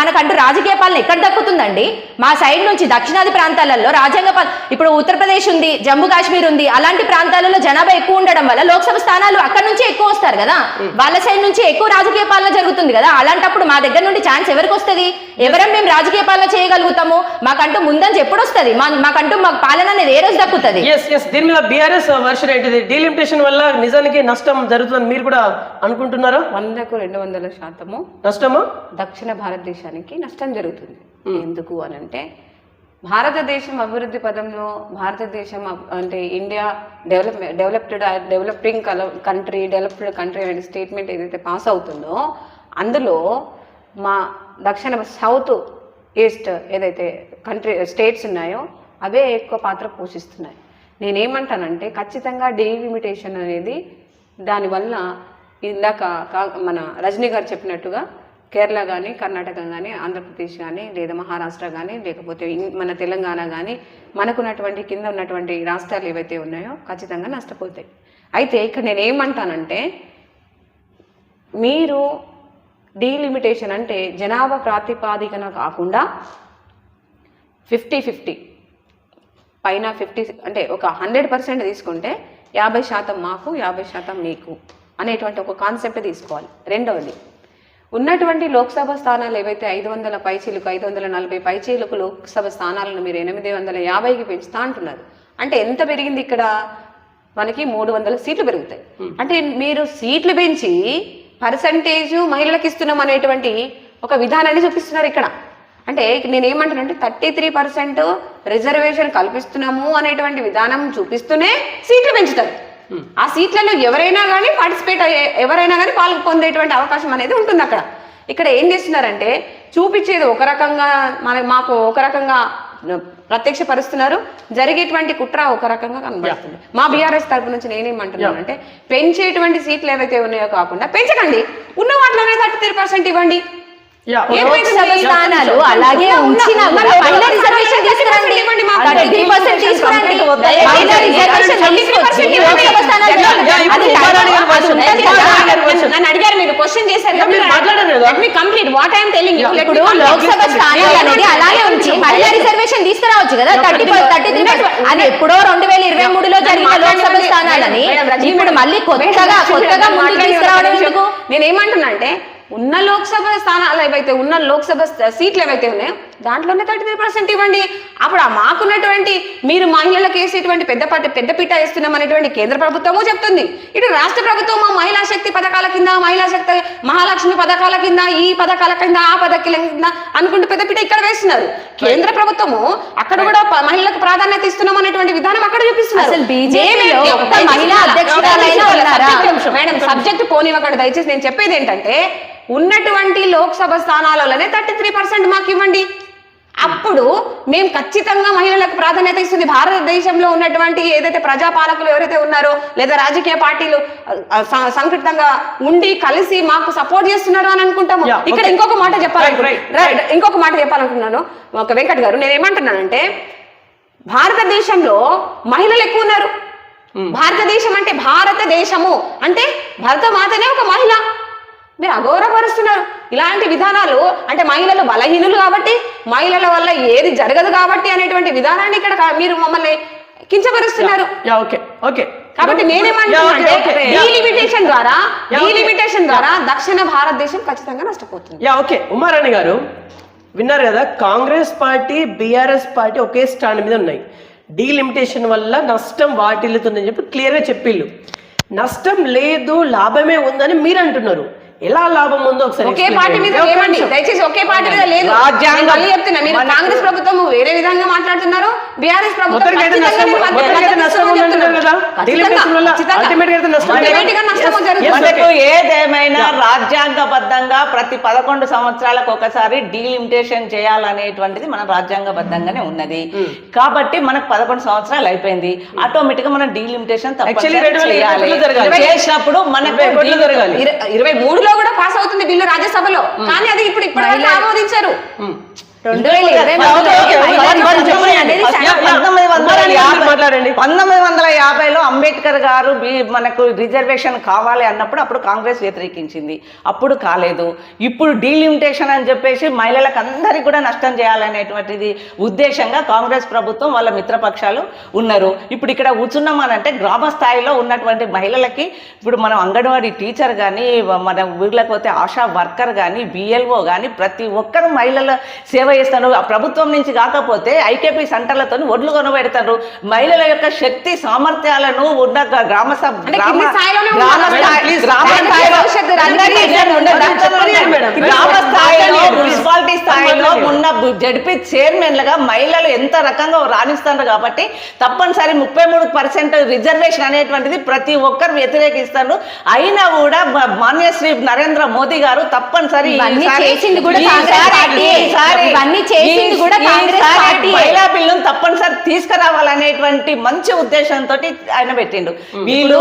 మనకంటూ రాజకీయ పాలన ఎక్కడ దక్కుతుందండి? మా సైడ్ నుంచి దక్షిణాది ప్రాంతాలలో రాజ్యాంగ ఇప్పుడు ఉత్తరప్రదేశ్ ఉంది, జమ్మూ కాశ్మీర్ ఉంది, అలాంటి ప్రాంతాలలో జనాభా ఎక్కువ ఉండడం వల్ల లోక్సభ స్థానాలు అక్కడ నుంచి ఎక్కువ వస్తారు కదా, వాళ్ళ సైడ్ నుంచి ఎక్కువ రాజకీయ పాలన జరుగుతుంది కదా. అలాంటప్పుడు మా దగ్గర నుండి ఛాన్స్ ఎవరికి వస్తుంది? ఎవరం మేము రాజకీయ పాలన చేయగలుగుతాము? మాకంటూ ముందని ఎప్పుడు వస్తుంది? మాకంటూ మాకు పాలన అనేది ఏ రోజు దక్కుతుంది? దీని మీద బీఆర్ఎస్ వర్షన్ ఏంటిది? డీలిమిటేషన్ వల్ల నిజానికి నష్టం జరుగుతుందని మీరు కూడా అనుకుంటున్నారా? 100% నష్టము దక్షిణ భారతదేశానికి నష్టం జరుగుతుంది. ఎందుకు అని అంటే భారతదేశం అభివృద్ధి పదంలో భారతదేశం అంటే ఇండియా డెవలప్డ్ కంట్రీ అనే స్టేట్మెంట్ ఏదైతే పాస్ అవుతుందో అందులో మా దక్షిణ సౌత్ ఈస్ట్ ఏదైతే స్టేట్స్ ఉన్నాయో అవే ఎక్కువ పాత్ర పోషిస్తున్నాయి. నేనేమంటానంటే ఖచ్చితంగా డీలిమిటేషన్ అనేది దానివల్ల ఇందాక మన రజనీ గారు చెప్పినట్టుగా కేరళ కానీ, కర్ణాటక కానీ, ఆంధ్రప్రదేశ్ కానీ, లేదా మహారాష్ట్ర కానీ, లేకపోతే మన తెలంగాణ కానీ, మనకున్నటువంటి కింద ఉన్నటువంటి రాష్ట్రాలు ఏవైతే ఉన్నాయో ఖచ్చితంగా నష్టపోతాయి. అయితే ఇక్కడ నేనేమంటానంటే మీరు డీలిమిటేషన్ అంటే జనాభా ప్రాతిపాదికన కాకుండా 50-50 పైన 50 అంటే ఒక 100% తీసుకుంటే 50% మాకు 50% మీకు అనేటువంటి ఒక కాన్సెప్ట్ తీసుకోవాలి. రెండవది, ఉన్నటువంటి లోక్సభ స్థానాలు ఏవైతే 500 పైచీలకు 540 పైచీలకు లోక్సభ స్థానాలను మీరు 850కి పెంచుతా అంటున్నారు. అంటే ఎంత పెరిగింది? ఇక్కడ మనకి 300 సీట్లు పెరుగుతాయి. అంటే మీరు సీట్లు పెంచి పర్సంటేజ్ మహిళలకు ఇస్తున్నాం అనేటువంటి ఒక విధానాన్ని చూపిస్తున్నారు ఇక్కడ. అంటే నేనేమంటానంటే 33% రిజర్వేషన్ కల్పిస్తున్నాము అనేటువంటి విధానం చూపిస్తూనే సీట్లు పెంచుతారు. ఆ సీట్లలో ఎవరైనా కానీ ఎవరైనా కానీ పాలు పొందేటువంటి అవకాశం అనేది ఉంటుంది అక్కడ. ఇక్కడ ఏం చేస్తున్నారంటే చూపించేది ఒక రకంగా మాకు ఒక రకంగా ప్రత్యక్షపరుస్తున్నారు, జరిగేటువంటి కుట్ర ఒక రకంగా కనబడుతుంది. మా బీఆర్ఎస్ తరపు నుంచి నేనేమంటున్నానంటే పెంచేటువంటి సీట్లు ఏవైతే ఉన్నాయో కాకుండా పెంచకండి, ఉన్న వాటిలోనే 33% ఇవ్వండి. లోక్సభ స్థానాలు అలాగే ఉంచిన మహిళా రిజర్వేషన్ తీసుకురండి, 33% తీసుకురండి. మహిళా రిజర్వేషన్ నన్ను అడిగారు, మీరు క్వశ్చన్ చేశారు. ఇప్పుడు లోక్సభ స్థానాలు అనేది అలాగే ఉంచి మహిళా రిజర్వేషన్ తీసుకురావచ్చు కదా. 33 అది ఎప్పుడో 2023లో జరిగిన లోక్సభ స్థానాలని ఇప్పుడు మళ్ళీ కొత్తగా ముందుకు తీసుకురావడం ఎందుకు? నేనేమంటున్నా అంటే ఉన్న లోక్సభ స్థానాలు ఏవైతే ఉన్న లోక్సభ సీట్లు ఏవైతే ఉన్నాయో దాంట్లోనే 33% ఇవ్వండి. అప్పుడు మాకున్నటువంటి మీరు మహిళలకు వేసేటువంటి పెద్దపీట వేస్తున్నాం అనేటువంటి కేంద్ర ప్రభుత్వము చెప్తుంది, ఇటు రాష్ట్ర ప్రభుత్వం మహిళా శక్తి పథకాల కింద, మహిళా శక్తి మహాలక్ష్మి పథకాల కింద, ఈ పథకాల కింద, ఆ పథకాల కింద అనుకుంటూ పెద్దపీట ఇక్కడ వేస్తున్నారు. కేంద్ర ప్రభుత్వము అక్కడ కూడా మహిళలకు ప్రాధాన్యత ఇస్తున్నాం అనేటువంటి విధానం అక్కడ చూపిస్తున్నారు. మేడం సబ్జెక్ట్ పోనివ్వకండి దయచేసి. నేను చెప్పేది ఏంటంటే ఉన్నటువంటి లోక్సభ స్థానాలలోనే 33% మాకు ఇవ్వండి. అప్పుడు మేము ఖచ్చితంగా మహిళలకు ప్రాధాన్యత ఇస్తుంది. భారతదేశంలో ఉన్నటువంటి ఏదైతే ప్రజాపాలకులు ఎవరైతే ఉన్నారో లేదా రాజకీయ పార్టీలు సంఘటితంగా ఉండి కలిసి మాకు సపోర్ట్ చేస్తున్నారు అని అనుకుంటాము. ఇక్కడ ఇంకొక మాట చెప్పాలనుకున్నాను ఒక వెంకట్ గారు. నేను ఏమంటున్నానంటే భారతదేశంలో మహిళలు ఎక్కువ ఉన్నారు. భారతదేశం అంటే భారతదేశము అంటే భరతమాతనే ఒక మహిళ. మీరు అగౌరవపరుస్తున్నారు. ఇలాంటి విధానాలు అంటే మహిళలు బలహీనులు కాబట్టి, మహిళల వల్ల ఏది జరగదు కాబట్టి అనేటువంటి విధానాన్ని ఇక్కడ మీరు మమ్మల్ని కించపరుస్తున్నారు. కాబట్టి నేనేమంటున్నా డీలిమిటేషన్ ద్వారా దక్షిణ భారతదేశం ఖచ్చితంగా నష్టపోతుంది. ఓకే ఉమారాణి గారు విన్నారు కదా, కాంగ్రెస్ పార్టీ బీఆర్ఎస్ పార్టీ ఒకే స్టాండ్ మీద ఉన్నాయి. డీలిమిటేషన్ వల్ల నష్టం వాటిల్లుతుందని చెప్పి క్లియర్గా చెప్పిళ్ళు. నష్టం లేదు లాభమే ఉందని మీరు అంటున్నారు. ఎలా లాభం ఉందో ఒకసారి ఒకే పార్టీ మీద దయచేసి ఒకే పార్టీ మీద లేదు. మళ్ళీ చెప్తున్నా, మీరు కాంగ్రెస్ ప్రభుత్వం వేరే విధంగా మాట్లాడుతున్నారు, బీఆర్ఎస్ ప్రభుత్వం ఏదేమైనా రాజ్యాంగబద్ధంగా ప్రతి 11 సంవత్సరాలకు ఒకసారి డీలిమిటేషన్ చేయాలనేటువంటిది మన రాజ్యాంగబద్ధంగానే ఉన్నది. కాబట్టి మనకు 11 సంవత్సరాలు అయిపోయింది, ఆటోమేటిక్ గా మనం డీలిమిటేషన్ చేసినప్పుడు మనకు 23లో కూడా పాస్ అవుతుంది బిల్లు రాజ్యసభలో. కానీ అది ఇప్పుడు ఆమోదించారు. 1950లో అంబేద్కర్ గారు మనకు రిజర్వేషన్ కావాలి అన్నప్పుడు అప్పుడు కాంగ్రెస్ వ్యతిరేకించింది, అప్పుడు కాలేదు. ఇప్పుడు డీలిమిటేషన్ అని చెప్పేసి మహిళలకు అందరికీ కూడా నష్టం చేయాలనేటువంటిది ఉద్దేశంగా కాంగ్రెస్ ప్రభుత్వం వాళ్ళ మిత్రపక్షాలు ఉన్నారు. ఇప్పుడు ఇక్కడ కూర్చున్నామనంటే గ్రామ స్థాయిలో ఉన్నటువంటి మహిళలకి ఇప్పుడు మనం అంగన్వాడీ టీచర్ కానీ, మన ఊర్లకు పోతే ఆశా వర్కర్ కానీ, బిఎల్ఓ కానీ ప్రతి ఒక్కరు మహిళల సేవ చేస్తారు. ప్రభుత్వం నుంచి కాకపోతే ఐకేపీ సెంటర్లతో ఒడ్లు కొనబెడతారు. మహిళల యొక్క శక్తి సామర్థ్యాలను ఉన్న గ్రామ స్థాయిలో మున్సిపాలిటీ స్థాయిలో ఉన్న జడ్పీ చైర్మన్లుగా మహిళలు ఎంత రకంగా రాణిస్తారు. కాబట్టి తప్పనిసరి 33% రిజర్వేషన్ అనేటువంటిది ప్రతి ఒక్కరు వ్యతిరేకిస్తారు. అయినా కూడా మాన్యశ్రీ నరేంద్ర మోదీ గారు తప్పనిసరి మహిళా బిల్లును తప్పనిసరి తీసుకురావాలనేటువంటి మంచి ఉద్దేశంతో ఆయన పెట్టిండు. వీళ్ళు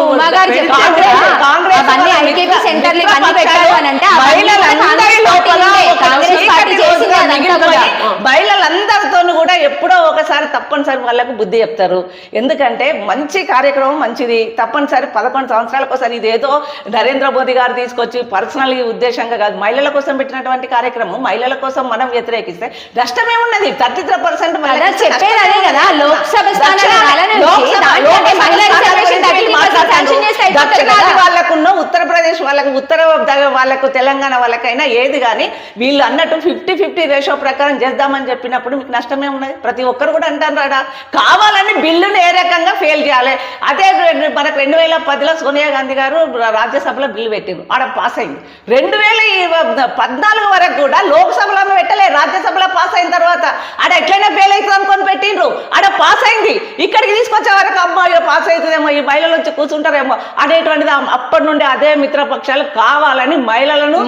మహిళలందరితో కూడా ఎప్పుడో ఒకసారి తప్పనిసరి వాళ్ళకు బుద్ధి చెప్తారు. ఎందుకంటే మంచి కార్యక్రమం మంచిది, తప్పనిసరి 11 సంవత్సరాలకు ఒకసారి ఇదేదో నరేంద్ర మోదీ గారు తీసుకొచ్చి పర్సనల్ ఉద్దేశంగా కాదు, మహిళల కోసం పెట్టినటువంటి కార్యక్రమం. మహిళల కోసం మనం వ్యతిరేకిస్తే నష్టమేమున్నది? 33% వాళ్ళకున్న ఉత్తరప్రదేశ్ వాళ్ళకు, వాళ్ళకు తెలంగాణ వాళ్ళకైనా ఏది కానీ వీళ్ళు అన్నట్టు 50-50 రేషియో ప్రకారం చేద్దామని చెప్పినప్పుడు మీకు నష్టమే ఉన్నది. ప్రతి ఒక్కరు కూడా అంటారు కావాలని బిల్లును ఏ రకంగా ఫెయిల్ చేయాలి. అదే మనకు 2010లో సోనియా గాంధీ గారు రాజ్యసభలో బిల్లు పెట్టిండ్రు, ఆడ పాస్ అయింది. 2014 వరకు కూడా లోక్సభలో పెట్టలే, రాజ్యసభలో పాస్ అయిన తర్వాత ఆడ ఎట్లయినా ఫెయిల్ అవుతుంది అనుకొని పెట్టిండ్రు, ఆడ పాస్ అయింది. ఇక్కడికి తీసుకొచ్చే వరకు అమ్మాయి పాస్ అవుతుందేమో, ఈ మహిళలు వచ్చి కూర్చుంటారేమో అనేటువంటిది అప్పటి నుండి అదే మిత్రపక్షాలు కావాలని మహిళలను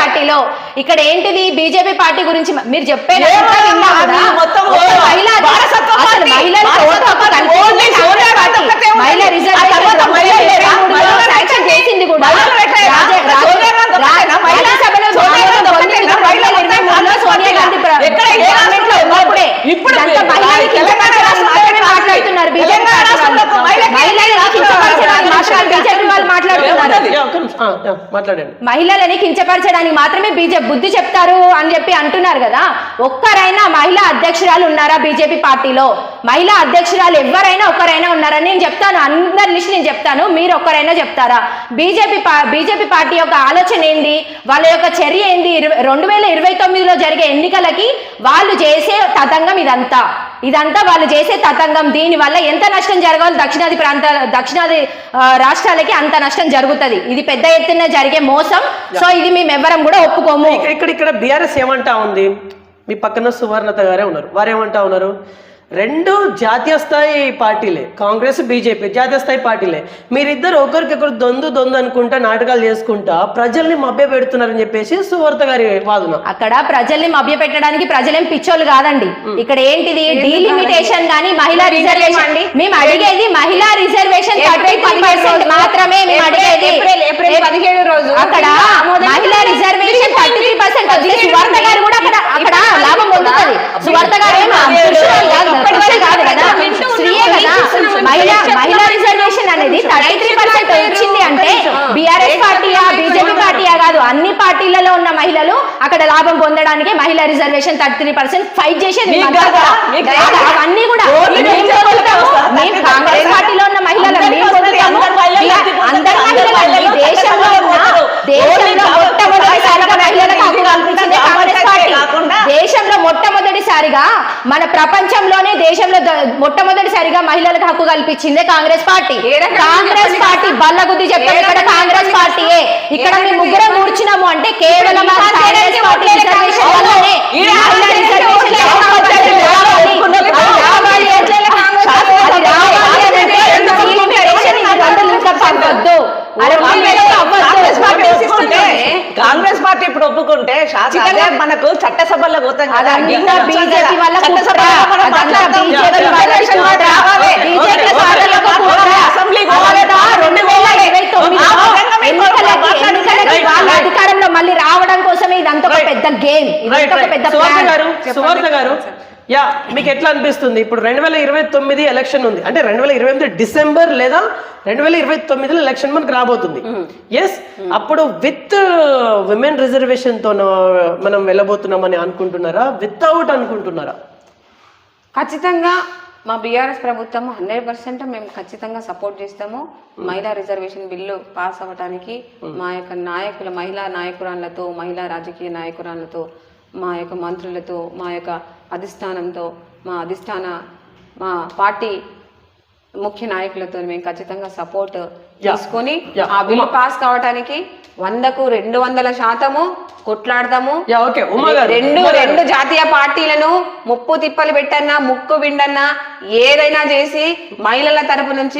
పార్టీలో ఇక్కడ ఏంటిది బీజేపీ పార్టీ గురించి మీరు చెప్పేది చేసింది కూడా సోనియా గాంధీ ఇప్పుడు మాట్లాడుతున్నారు బీజేపీ వాళ్ళు మాట్లాడుతున్నారు. మాట్లాడండి. మహిళలని కించపరచడానికి మాత్రమే బీజేపీ బుద్ధి చెప్తారు అని చెప్పి అంటున్నారు కదా. ఒక్కరైనా మహిళా అధ్యక్షురాలు ఉన్నారా బీజేపీ పార్టీలో? మహిళా అధ్యక్షురాలు ఎవరైనా ఒక్కరైనా ఉన్నారని నేను చెప్తాను, అందరి లిస్ట్ నేను చెప్తాను, మీరు ఒక్కరైనా చెప్తారా? బీజేపీ పార్టీ యొక్క ఆలోచన ఏంది, వాళ్ళ యొక్క చర్య ఏంది? 2029లో జరిగే ఎన్నికలకి వాళ్ళు చేసే తతంగం ఇదంతా వాళ్ళు చేసే తతంగం. దీనివల్ల ఎంత నష్టం జరగాలి దక్షిణాది రాష్ట్రాలకి అంత నష్టం జరుగుతుంది. ఇది పెద్ద ఎత్తున జరిగే మోసం. సో ఇది మేము ఎవ్వరం కూడా ఒప్పుకోము. ఇక్కడ బీఆర్ఎస్ ఏమంటా ఉంది, మీ పక్కన సువర్ణత గారే ఉన్నారు, వారు ఏమంటా ఉన్నారు, రెండు జాతీయ స్థాయి పార్టీలే, కాంగ్రెస్ బీజేపీ జాతీయ స్థాయి పార్టీలే, మీరిద్దరు ఒకరికొకరు దొందు అనుకుంటా నాటకాలు చేసుకుంటా ప్రజల్ని మభ్య పెడుతున్నారని చెప్పేసి సువర్త గారి వాదన. అక్కడ ప్రజల్ని మభ్య పెట్టడానికి ప్రజలేం పిచ్చోళ్ళు కాదండి. ఇక్కడ ఏంటిది డీలిమిటేషన్ కానీ మహిళా రిజర్వేషన్, మేము అడిగేది మహిళా రిజర్వేషన్ 33% మాత్రమే. మేము అడిగేది ఏప్రిల్ 17 రోజు అక్కడ మహిళా రిజర్వేషన్ 33% వస్తే సువర్త గారు కూడా అక్కడ లాభం పొందుతుంది. సువర్త గారు మహిళా రిజర్వేషన్ అనేది 33% వచ్చింది అంటే బీఆర్ఎస్ పార్టీయా బీజేపీ పార్టీయా కాదు, అన్ని పార్టీలలో ఉన్న మహిళలు అక్కడ లాభం పొందడానికి మహిళా రిజర్వేషన్ 33% ఫైట్ చేసేది. అవన్నీ కూడా మేము కాంగ్రెస్ పార్టీలో ఉన్న మహిళలు అందరి మహిళలు దేశంలో మొట్టమొదటిసారిగా మహిళలకు హక్కు కల్పించింది కాంగ్రెస్ పార్టీ. దేశంలో మొట్టమొదటిసారిగా మన ప్రపంచంలోనే మొట్టమొదటిసారిగా మహిళలకు హక్కు కల్పించిందే కాంగ్రెస్ పార్టీ. కాంగ్రెస్ పార్టీ బల్లగుద్ది చెప్తాం, ఇక్కడ కాంగ్రెస్ పార్టీయే. ఇక్కడ మేము ముగ్గురం కూర్చున్నాము అంటే కేవలం కాంగ్రెస్ పార్టీ రిజర్వేషన్ వల్లనే. కాంగ్రెస్ పార్టీ ఇప్పుడు ఒప్పుకుంటే మనకు చట్టసభల్లో పోతాం కదా. బీజేపీ వల్ల అధికారంలో మళ్ళీ రావడం కోసమే ఇదంతా ఒక పెద్ద గేమ్, పెద్ద సువర్ణ గారు. యా, మీకు ఎట్లా అనిపిస్తుంది? ఇప్పుడు 2029 ఎలక్షన్ ఉంది అంటే 2028 డిసెంబర్ లేదా 2029లో ఎలక్షన్ మనకు రాబోతుంది. ఎస్, అప్పుడు విత్ విమెన్ రిజర్వేషన్ తో మనం వెళ్ళబోతున్నామని అనుకుంటున్నారా, వితౌట్ అనుకుంటున్నారా? ఖచ్చితంగా మా బీఆర్ఎస్ ప్రభుత్వం 100% మేము ఖచ్చితంగా సపోర్ట్ చేస్తాము. మహిళా రిజర్వేషన్ బిల్లు పాస్ అవ్వడానికి మా యొక్క నాయకుల మహిళా నాయకురాళ్లతో, మహిళా రాజకీయ నాయకురాళ్లతో, మా యొక్క మంత్రులతో, మా యొక్క అధిష్టానంతో, మా పార్టీ ముఖ్య నాయకులతో మేము ఖచ్చితంగా సపోర్ట్ తీసుకొని ఆ బిల్లు పాస్ కావడానికి 100కు 200% కొట్లాడతాము. రెండు జాతీయ పార్టీలను ముప్పు తిప్పలు పెట్టన్నా, ముక్కు విండన్నా, ఏదైనా చేసి మహిళల తరపు నుంచి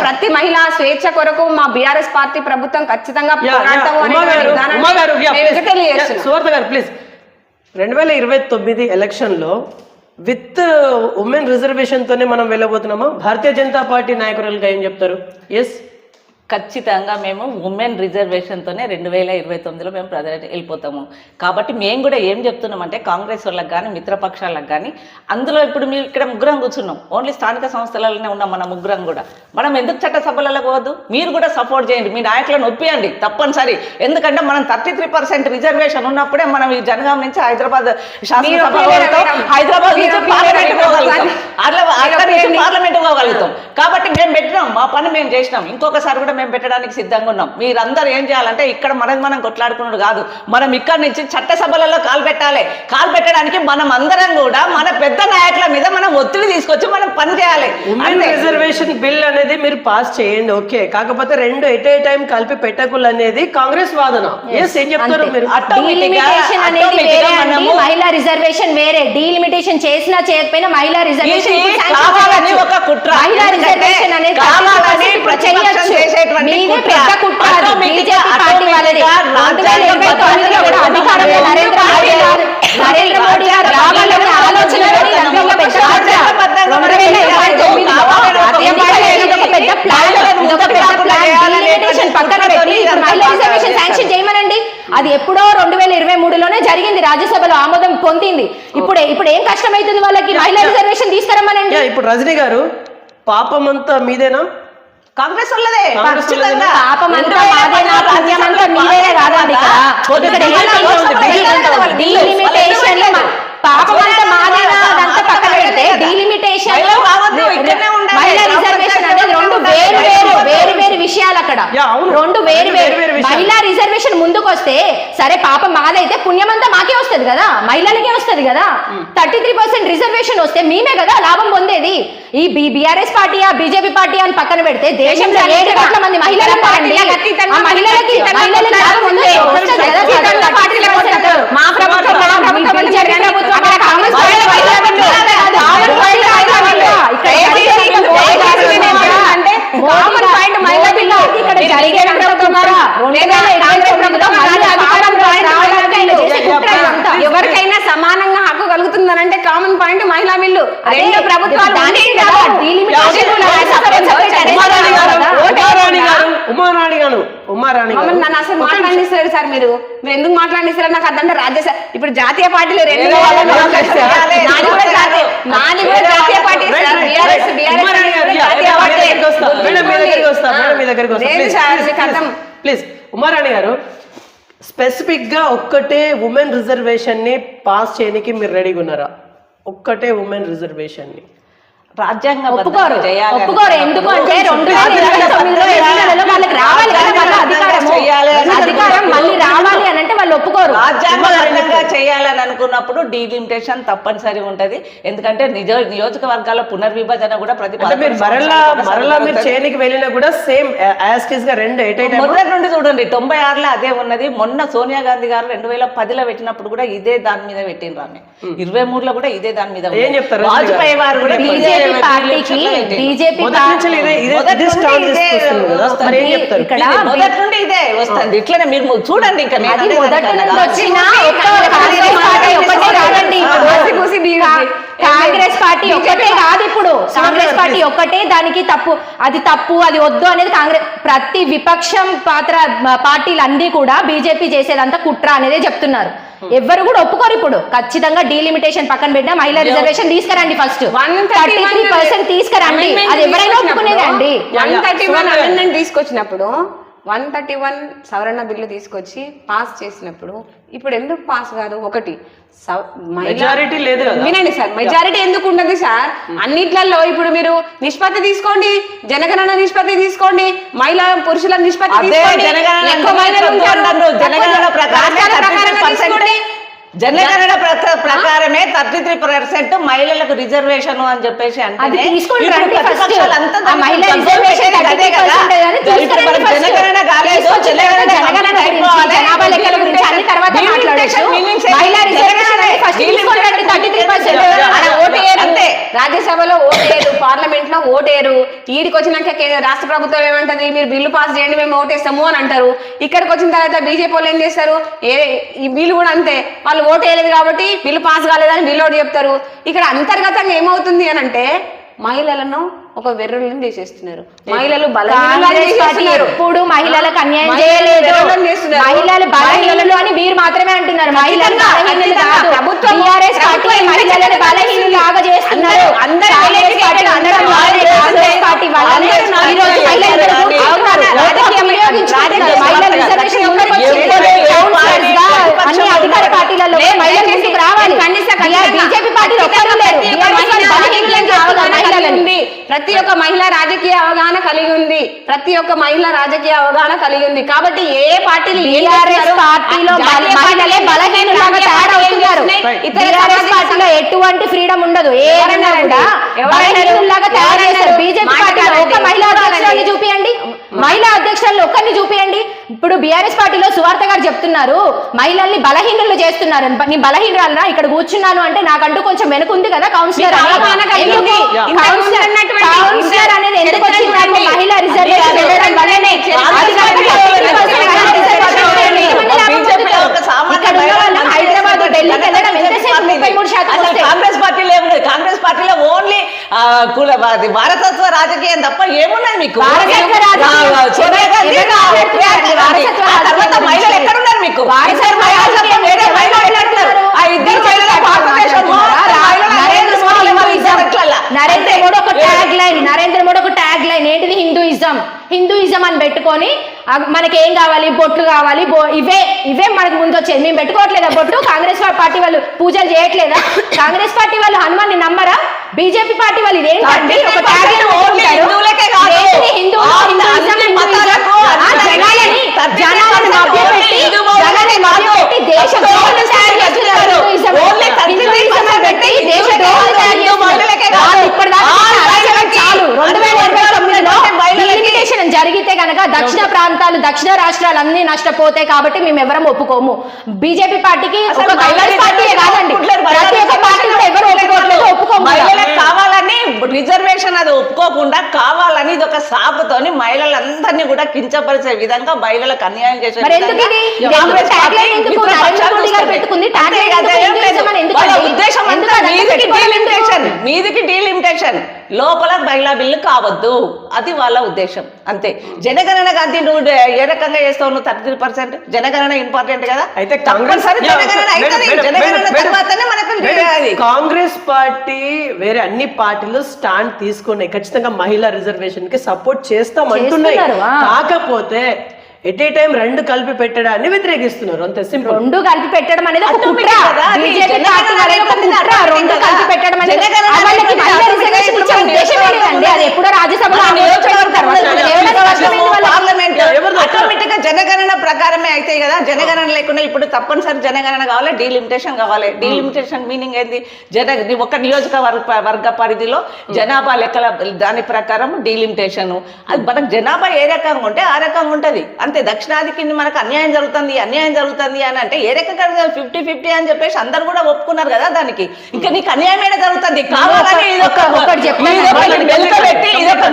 ప్రతి మహిళ స్వేచ్ఛ కొరకు మా బీఆర్ఎస్ పార్టీ ప్రభుత్వం ఖచ్చితంగా పోరాడతాము అనే ప్లీజ్. 2029 ఎలక్షన్లో విత్ ఉమెన్ రిజర్వేషన్ తోనే మనం వెళ్ళబోతున్నామా? భారతీయ జనతా పార్టీ నాయకులుగా ఏం చెప్తారు? ఎస్, ఖచ్చితంగా మేము ఉమెన్ రిజర్వేషన్తోనే 2029లో మేము వెళ్ళిపోతాము. కాబట్టి మేము కూడా ఏం చెప్తున్నామంటే కాంగ్రెస్ వాళ్ళకి కానీ మిత్రపక్షాలకు కానీ, అందులో ఇప్పుడు మీరు ఇక్కడ ముగ్గురం కూర్చున్నాం, ఓన్లీ స్థానిక సంస్థలలోనే ఉన్నాం మన ముగ్గురం కూడా. మనం ఎందుకు చట్టసభలలో పోవద్దు? మీరు కూడా సపోర్ట్ చేయండి, మీ నాయకులను ఒప్పియండి తప్పనిసరి. ఎందుకంటే మనం 33% రిజర్వేషన్ ఉన్నప్పుడే మనం ఈ జనగాం నుంచి హైదరాబాద్ శాసనసభ హైదరాబాద్ పార్లమెంట్ పోగలుగుతాం. కాబట్టి మేము పెట్టినాం, మా పని మేము చేసినాం, ఇంకొకసారి కూడా మేము పెట్టడానికి సిద్ధంగా ఉన్నాం. మీరందరూ ఏం చేయాలంటే ఇక్కడ మనం కొట్లాడుకున్నాడు కాదు, మనం ఇక్కడ నుంచి చట్టసభలలో కాలు పెట్టాలి. కాలు పెట్టడానికి మనం అందరం కూడా మన పెద్ద నాయకుల మీద మనం ఒత్తిడి తీసుకొచ్చి మనం పని చేయాలి. రిజర్వేషన్ బిల్ అనేది మీరు పాస్ చేయండి, ఓకే. కాకపోతే రెండు ఎట్ ఏ టైం కలిపి పెట్టకులు అనేది కాంగ్రెస్ వాదన. ఏం చెప్తారు మీరు? మహిళా రిజర్వేషన్ వేరే, డీలిమిటేషన్ చేసినా చేయకపోయినా మహిళా రిజర్వేషన్ ఒక కుట్ర. మహిళా రిజర్వేషన్ అనేది మీదే పెద్ద కుట్ర. బీజేపీ పార్టీ వాళ్ళది. 2029లో కూడా అధికారంలో నరేంద్ర మోడీ గారు రావాలనే ఆలోచన పక్కన పెట్టి మహిళా రిజర్వేషన్ శాంక్షన్ చేయమనండి. అది ఎప్పుడో 2023లోనే జరిగింది, రాజ్యసభలో ఆమోదం పొందింది. ఇప్పుడు ఏం కష్టమైతుంది వాళ్ళకి మహిళా రిజర్వేషన్ తీసుకురమ్మనండి. ఇప్పుడు రజనీ గారు పాపమంతా మీదేనా? కాంగ్రెస్ వాళ్ళదే. పాపమంతా మాదేనా, పుణ్యమంతా మీదేనా కాదండి. పాపమంతా మాదేనా అదంతా పక్కన పెడితే డీలిమిటేషన్ మహిళా రిజర్వేషన్ అనేది రెండు వేరు విషయాలు. అక్కడ రెండు వేరు మహిళా రిజర్వేషన్ ముందుకు వస్తే సరే పాపం మాదైతే పుణ్యమంతా మాకే వస్తుంది కదా, మహిళలకే వస్తుంది కదా. 33% రిజర్వేషన్ వస్తే మేమే కదా లాభం పొందేది. ఈ బీఆర్ఎస్ పార్టీయా బీజేపీ పార్టీ అని పక్కన పెడితే దేశంలో 7 కోట్ల మంది మహిళలు ఉన్నారండి. ఆ మహిళలకి లాభం ఉంది మా ప్రభుత్వం ఎవరికైనా సమానంగా హక్కు కలుగుతుందనంటే కామన్ పాయింట్ మహిళా బిల్లు. రెండు ప్రభుత్వాలు నన్ను అసలు మాట్లాడిస్తారు సార్, మీరు ఎందుకు మాట్లాడిస్తారు నాకు అర్థం. రాజ్యసభ ఇప్పుడు జాతీయ పార్టీలు రెండు జాతీయ పార్టీ ప్లీజ్ ఉమారాణి గారు, స్పెసిఫిక్ గా ఒక్కటే ఉమెన్ రిజర్వేషన్ ని పాస్ చేయడానికి మీరు రెడీగా ఉన్నారా? ఒక్కటే ఉమెన్ రిజర్వేషన్ ని రాజ్యాంగం ఒప్పుకోరు. ఎందుకు అంటే 2029లో వాళ్ళకి రావాలి కదా అధికారం, మళ్ళీ రావాలి అని అంటే వాళ్ళు ఒప్పుకోరు. రాజ్యాంగబద్ధంగా చేయాలని అనుకున్నప్పుడు డీలిమిటేషన్ తప్పనిసరి ఉంటది. ఎందుకంటే నియోజకవర్గాల పునర్విభజన కూడా చేయనికి వెళ్ళినా కూడా సేమ్ యాజ్ ఇట్ ఇస్ గా మొదటి నుండి చూడండి 96లో అదే ఉన్నది. మొన్న సోనియా గాంధీ గారు 2010లో పెట్టినప్పుడు కూడా ఇదే దాని మీద పెట్టిండ్రు. ఆమె 23లో కూడా ఇదే దాని మీద. ఏం చెప్తారు? వాజ్పేయి వారు కూడా బీజేపీ మొదటి నుండి ఇదే వస్తుంది. ఇట్లనే మీరు చూడండి. ఇంకా కాంగ్రెస్ పార్టీ ఒక్కటే కాదు, ఇప్పుడు కాంగ్రెస్ పార్టీ ఒక్కటే దానికి తప్పు, అది వద్దు అనేది కాంగ్రెస్ ప్రతి విపక్షం పార్టీలు అన్ని కూడా బీజేపీ చేసేదంతా కుట్ర అనేదే చెప్తున్నారు. ఎవ్వరు కూడా ఒప్పుకోరు. ఇప్పుడు ఖచ్చితంగా డీలిమిటేషన్ పక్కన పెట్టినా మహిళా రిజర్వేషన్ తీసుకురండి, ఫస్ట్ 33% తీసుకురండి. అది ఎవరైనా ఒప్పుకునేది అండి. 131 అమెండ్మెంట్ తీసుకొచ్చినప్పుడు 131 సవరణ బిల్లు తీసుకొచ్చి పాస్ చేసినప్పుడు ఇప్పుడు ఎందుకు పాస్ కాదు? ఒకటి మెజారిటీ లేదు. వినండి సార్, మెజారిటీ ఎందుకు ఉండదు సార్? అన్నిట్లలో ఇప్పుడు మీరు నిష్పత్తి తీసుకోండి, జనగణన నిష్పత్తి తీసుకోండి, మహిళా పురుషుల నిష్పత్తి తీసుకోండి, జనగణన ప్రకారమే 33% మహిళలకు రిజర్వేషన్ అని చెప్పేసి అంటే రాజ్యసభలో ఓటేరు, పార్లమెంట్ లో ఓటేరు, ఈడికి వచ్చినాక రాష్ట్ర ప్రభుత్వం ఏమంటది మీరు బిల్లు పాస్ చేయండి మేము ఓటేస్తాము అని అంటారు. ఇక్కడికి వచ్చిన తర్వాత బీజేపీ వాళ్ళు ఏం చేస్తారు? ఈ బిల్లు కూడా అంతే, వాళ్ళు ఓటు వేయలేదు కాబట్టి బిల్లు పాస్ కాలేదని బిల్లు ఒకటి చెప్తారు. ఇక్కడ అంతర్గతంగా ఏమవుతుంది అని అంటే మహిళలను ఒక వెర్రులను చేసేస్తున్నారు. మహిళలు ఎప్పుడు మహిళలకు అన్యాయం చేయలేదు, మహిళలు బలహీనులు అని మీరు మాత్రమే అంటున్నారు. మహిళలు బలహీనులు కాదు, ప్రభుత్వం టీఆర్ఎస్ పార్టీ మహిళలను బలహీనులు లాగా చేస్తున్నారు. అన్ని అధికార పార్టీలలో మహిళలు రావాలి, బీజేపీ పార్టీలో ఒక్కరు లేరు. ప్రతి ఒక్క మహిళ రాజకీయ అవగాహన కలిగి ఉంది, ప్రతి ఒక్క మహిళ రాజకీయ అవగాహన కలిగి ఉంది. కాబట్టి ఏ పార్టీలు పార్టీలో మహిళలే బలహీనులాగా తయారవుతున్నారు. పార్టీలో ఎటువంటి ఫ్రీడమ్ ఉండదు, ఏదైనా కూడా బలహీనులాగా తయారు చేస్తారు. బీజేపీ పార్టీలో ఒక మహిళా అధ్యక్షురాన్ని చూపియండి, మహిళా అధ్యక్షురాలు ఒక్కరిని చూపియండి. ఇప్పుడు బీఆర్ఎస్ పార్టీలో సువార్త గారు చెప్తున్నారు మహిళల్ని బలహీనులు చేస్తున్నారు. నేను బలహీనురాలనా ఇక్కడ కూర్చున్నాను అంటే నాకంటూ కొంచెం వెనుకుంది కదా కౌన్సిలర్ అనేది ఎందుకు వచ్చిందంటే మహిళా రిజర్వేషన్ వెళ్ళడం వల్లనే. హైదరాబాద్ ఢిల్లీకి వెళ్ళడం ఎంతసేపు 33% కాంగ్రెస్ పార్టీలో ఓన్లీ వారసత్వ రాజకీయం తప్ప ఏమున్నాయి మీకు? వారసత్వ రాజకీయం సోనియా గాంధీ, వారసత్వ ఆ తర్వాత మహిళలు ఎక్కడున్నారు మీకు? ఇద్దరు మహిళలు తప్ప వేరే మహిళలు ఎక్కడున్నారు? ఆ ఇద్దరు మహిళలు భారతదేశం నరేంద్ర మోడీ ఒక ట్యాగ్ లైన్ ఏంటిది? హిందూయిజం అని పెట్టుకొని మనకేం కావాలి, బొట్లు కావాలి, ఇవే మనకు ముందు వచ్చేది. మేము పెట్టుకోవట్లేదా బొట్టు? కాంగ్రెస్ పార్టీ వాళ్ళు పూజలు చేయట్లేదా? కాంగ్రెస్ పార్టీ వాళ్ళు హనుమాన్ని నమ్మరా? బీజేపీ పార్టీ వాళ్ళు ఇదేంటంటే ఒక ట్యాగ్ లైన్ జనాలను మభ్యపెట్టి దేశ జరిగితే గనక దక్షిణ ప్రాంతాలు, దక్షిణ రాష్ట్రాలు అన్ని నష్టపోతాయి. కాబట్టి మేము ఎవరం ఒప్పుకోము. బీజేపీ పార్టీకి ఒక కాంగ్రెస్ పార్టీ కాదండి, ప్రతి ఒక్క పార్టీ కూడా ఎవరు ఒప్పుకోవట్లేదు, ఒప్పుకోము. కావాలని రిజర్వేషన్ అది ఒప్పుకోకుండా కావాలని ఇది ఒక సాకుతోని మహిళలందరినీ కూడా కించపరిచే విధంగా మహిళలకు అన్యాయం చేసే ఉద్దేశం మీదికి డీలిమిటేషన్, లోపల మహిళా బిల్లు కావద్దు, అది వాళ్ళ ఉద్దేశం అంతే. జనగణన గాంధీ నువ్వు ఏ రకంగా చేస్తావు? నువ్వు 33%. జనగణన ఇంపార్టెంట్ కదా. అయితే కాంగ్రెస్ పార్టీ వేరే అన్ని పార్టీలు స్టాండ్ తీసుకున్నాయి, ఖచ్చితంగా మహిళా రిజర్వేషన్ కి సపోర్ట్ చేస్తాం అంటున్నాయి. కాకపోతే ఎట్ ఏ టైం రెండు కలిపి పెట్టడాన్ని వ్యతిరేకిస్తున్నారు, అంతే సింపుల్. రెండు కలిపి పెట్టడం అనేది ఒక కుట్ర. బీజేపీ పార్టీ అనేది ఒక కుట్ర. రెండు కలిపి పెట్టడం అనేది వాళ్ళకి మహిళా రిజర్వేషన్ ఇచ్చే ఉద్దేశమే లేదండి. అది ఎప్పుడో రాజ్యసభలో ఆటోమేటిక్ గా జనగణన ప్రకారమే అయితే కదా. జనగణన లేకుండా ఇప్పుడు తప్పనిసరి జనగణన కావాలి, డీలిమిటేషన్ కావాలి. డీలిమిటేషన్ మీనింగ్ ఏంది? ఒక నియోజకవర్గ పరిధిలో జనాభా లెక్కల దాని ప్రకారం డీలిమిటేషన్. అది మనకు జనాభా ఏ రకంగా ఉంటే ఆ రకంగా ఉంటది అంతే. దక్షిణాదికి మనకు అన్యాయం జరుగుతుంది అని అంటే ఏ రకంగా 50-50 అని చెప్పేసి అందరు కూడా ఒప్పుకున్నారు కదా దానికి. ఇంకా నీకు అన్యాయమైన జరుగుతుంది కావాలని ఇదొక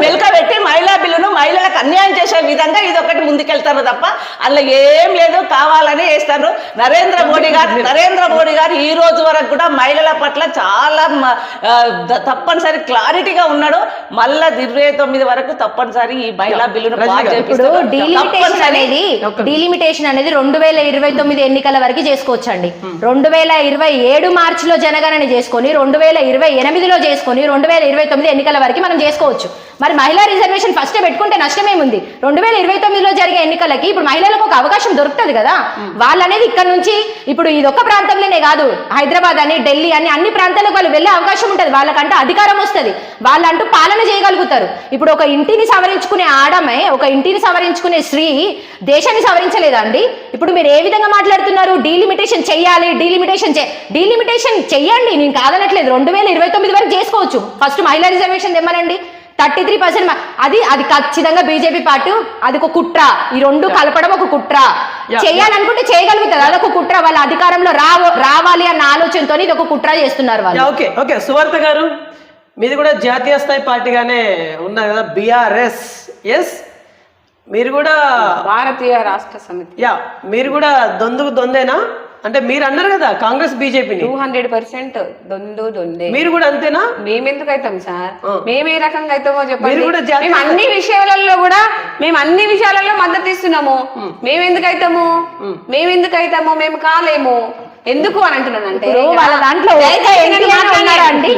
మెల్కబెట్టి మహిళా బిల్లును మహిళలకు అన్యాయం చేసే విధంగా ఇదొకటి ముందుకెళ్తారు తప్ప అందులో ఏం లేదు. కావాలని వేస్తారు. నరేంద్ర మోడీ గారు ఈ రోజు వరకు కూడా మహిళల పట్ల చాలా తప్పనిసరి క్లారిటీగా ఉన్నాడు. మళ్ళా 29 వరకు తప్పనిసరి ఈ మహిళా బిల్లును డీలిమిటేషన్ అనేది 2029 ఎన్నికల వరకు చేసుకోవచ్చండి. 2027 మార్చిలో జనగణన చేసుకొని 2028లో చేసుకొని 2029 ఎన్నికల వరకు మనం చేసుకోవచ్చు. మరి మహిళా రిజర్వేషన్ ఫస్ట్ పెట్టుకుంటే నష్టమేముంది? 2029లో జరిగే ఎన్నికలకి ఇప్పుడు మహిళలకు ఒక అవకాశం దొరుకుతుంది కదా. వాళ్ళనేది ఇక్కడ నుంచి ఇప్పుడు ఇదొక్క ప్రాంతంలోనే కాదు, హైదరాబాద్ అని, ఢిల్లీ అని అన్ని ప్రాంతాలకు వాళ్ళు వెళ్ళే అవకాశం ఉంటుంది. వాళ్ళకంటూ అధికారం వస్తుంది, వాళ్ళంటూ పాలన చేయగలుగుతారు. ఇప్పుడు ఒక ఇంటిని సవరించుకునే ఆడమే, ఒక ఇంటిని సవరించుకునే స్త్రీ దేశాన్ని సవరించలేదా అండి? ఇప్పుడు మీరు ఏ విధంగా మాట్లాడుతున్నారు? డీలిమిటేషన్ చెయ్యాలి, డీలిమిటేషన్ చెయ్యండి, నేను కాదనట్లేదు. 2029 వరకు చేసుకోవచ్చు. ఫస్ట్ మహిళా రిజర్వేషన్ తెమ్మనండి. 33% అది ఖచ్చితంగా బీజేపీ పార్టీ అది ఒక కుట్ర. ఈ రెండు కలపడం ఒక కుట్ర. చేయాలనుకుంటే చేయగలుగుతుంది, అదొక కుట్ర. వాళ్ళ అధికారంలో రావాలి అన్న ఆలోచనతో ఇది ఒక కుట్ర చేస్తున్నారు వాళ్ళు. ఓకే సువార్త గారు, మీది కూడా జాతీయ స్థాయి పార్టీగానే ఉన్నది కదా, BRS. ఎస్, మీరు కూడా భారతీయ రాష్ట్ర సమితి. మీరు కూడా దొందేనా? అంటే మీరు అన్నారు కదా కాంగ్రెస్ బీజేపీని 200% దొందే. మీరు కూడా అంతేనా? మేమెందుకు అవుతాం సార్? మేము ఏ రకంగా అవుతామో చెప్పండి. మేము అన్ని విషయాలలో మద్దతు ఇస్తున్నాము. మేమెందుకు అవుతాము? మేము కాలేము. ఎందుకు అని అంటున్నానంటే వాళ్ళ దాంట్లో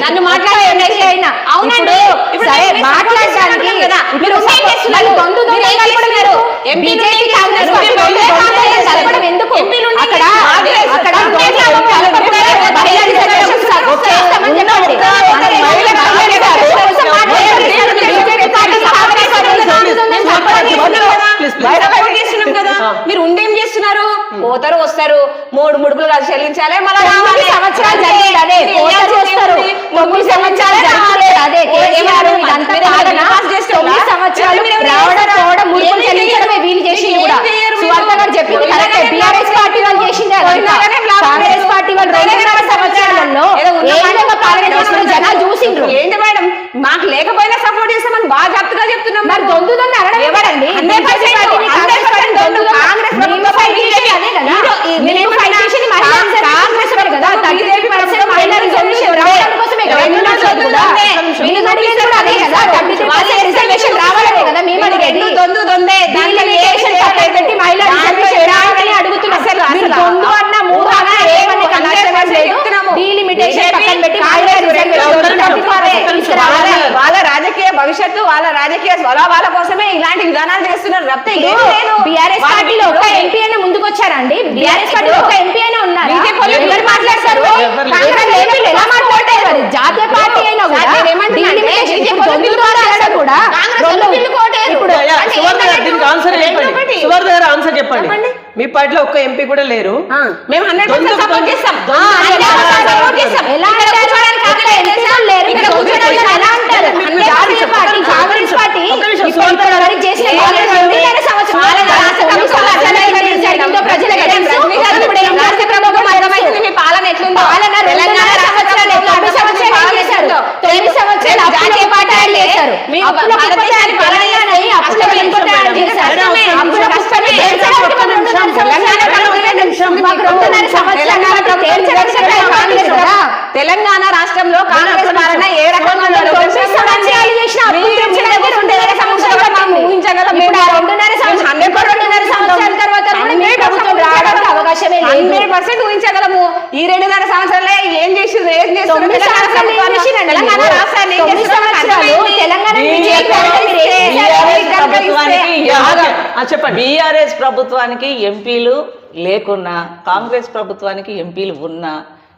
నన్ను మాట్లాడడానికి మీరు ఉండేం చేస్తున్నారు? పోతారు, వస్తారు, 3 ముడుపులు కాదు చెల్లించాలి. మళ్ళీ 9 సంవత్సరాలు వీళ్ళు చేసింది కూడా సువార్త గారు చెప్పింది కరెక్టే. BRS పార్టీ వాళ్ళు చేసింది, కాంగ్రెస్ పార్టీ వాళ్ళు 2.5 సంవత్సరాలలో పాలన చేసిన జనాలు చూసిండ్రు. ఏంటి మేడం, మాకు లేకపోయినా సపోర్ట్ చేస్తామని బాగా జాగ్రత్తగా చెప్తున్నాం. మరి దొందుదని అనడం ఎవరండి? కాంగ్రెస్ కదా 33% మహిళా రిజర్వేషన్ రావడం కోసమే కదా. చేస్తున్నారు తప్పితే ఏం లేదు. బీఆర్ఎస్ పార్టీలో ఒక ఎంపీ అయినా ముందుకు వచ్చారండి? బీఆర్ఎస్ పార్టీలో ఒక ఎంపీ అయినా ఉన్నారు? ఎవరు మాట్లాడతారు? ఎలా మాట్లాడతారు? జాతీయ పార్టీ అయినా కూడా దొంగల ద్వారా అనడం కూడా ఇప్పుడు దీనికి ఆన్సర్ చెప్పండి. సువర్ణ గారు ఆన్సర్ చెప్పండి. మీ పార్టీలో ఒక్క ఎంపీ కూడా లేరు. మేము 100% సపోర్ట్ చేస్తాం. ఎలా జాతీయ పార్టీ కాంగ్రెస్ పార్టీ మీ పాలన ఎట్లుందో జాతీయ పార్టీ తెలంగాణ రాష్ట్రంలో కాంగ్రెస్ పాలన ఏ రకంగా ఊహించగలము. ఈ 2.5 సంవత్సరాలే ఏం చేసింది, ఏం చేస్తుంది తెలంగాణ రాష్ట్రాన్ని బీఆర్ఎస్ ప్రభుత్వానికి ఎంపీలు లేకున్నా, కాంగ్రెస్ ప్రభుత్వానికి ఎంపీలు ఉన్నా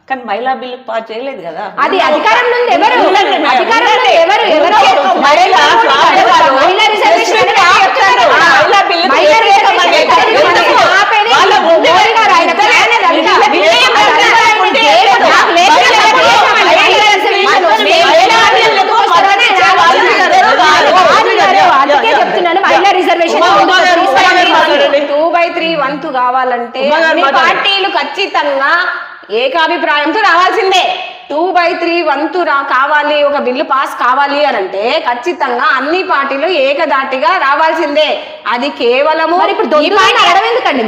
కానీ మహిళా బిల్లు పాస్ చేయలేదు కదా. అది అధికారంలో ఎవరు చెప్తున్నాను. మహిళా రిజర్వేషన్ 2/3 వంతు కావాలంటే అన్ని పార్టీలు ఖచ్చితంగా ఏకాభిప్రాయంతో రావాల్సిందే. 2/3 వంతు కావాలి, ఒక బిల్లు పాస్ కావాలి అని అంటే ఖచ్చితంగా అన్ని పార్టీలు ఏకదాటిగా రావాల్సిందే. అది కేవలము ఎందుకండి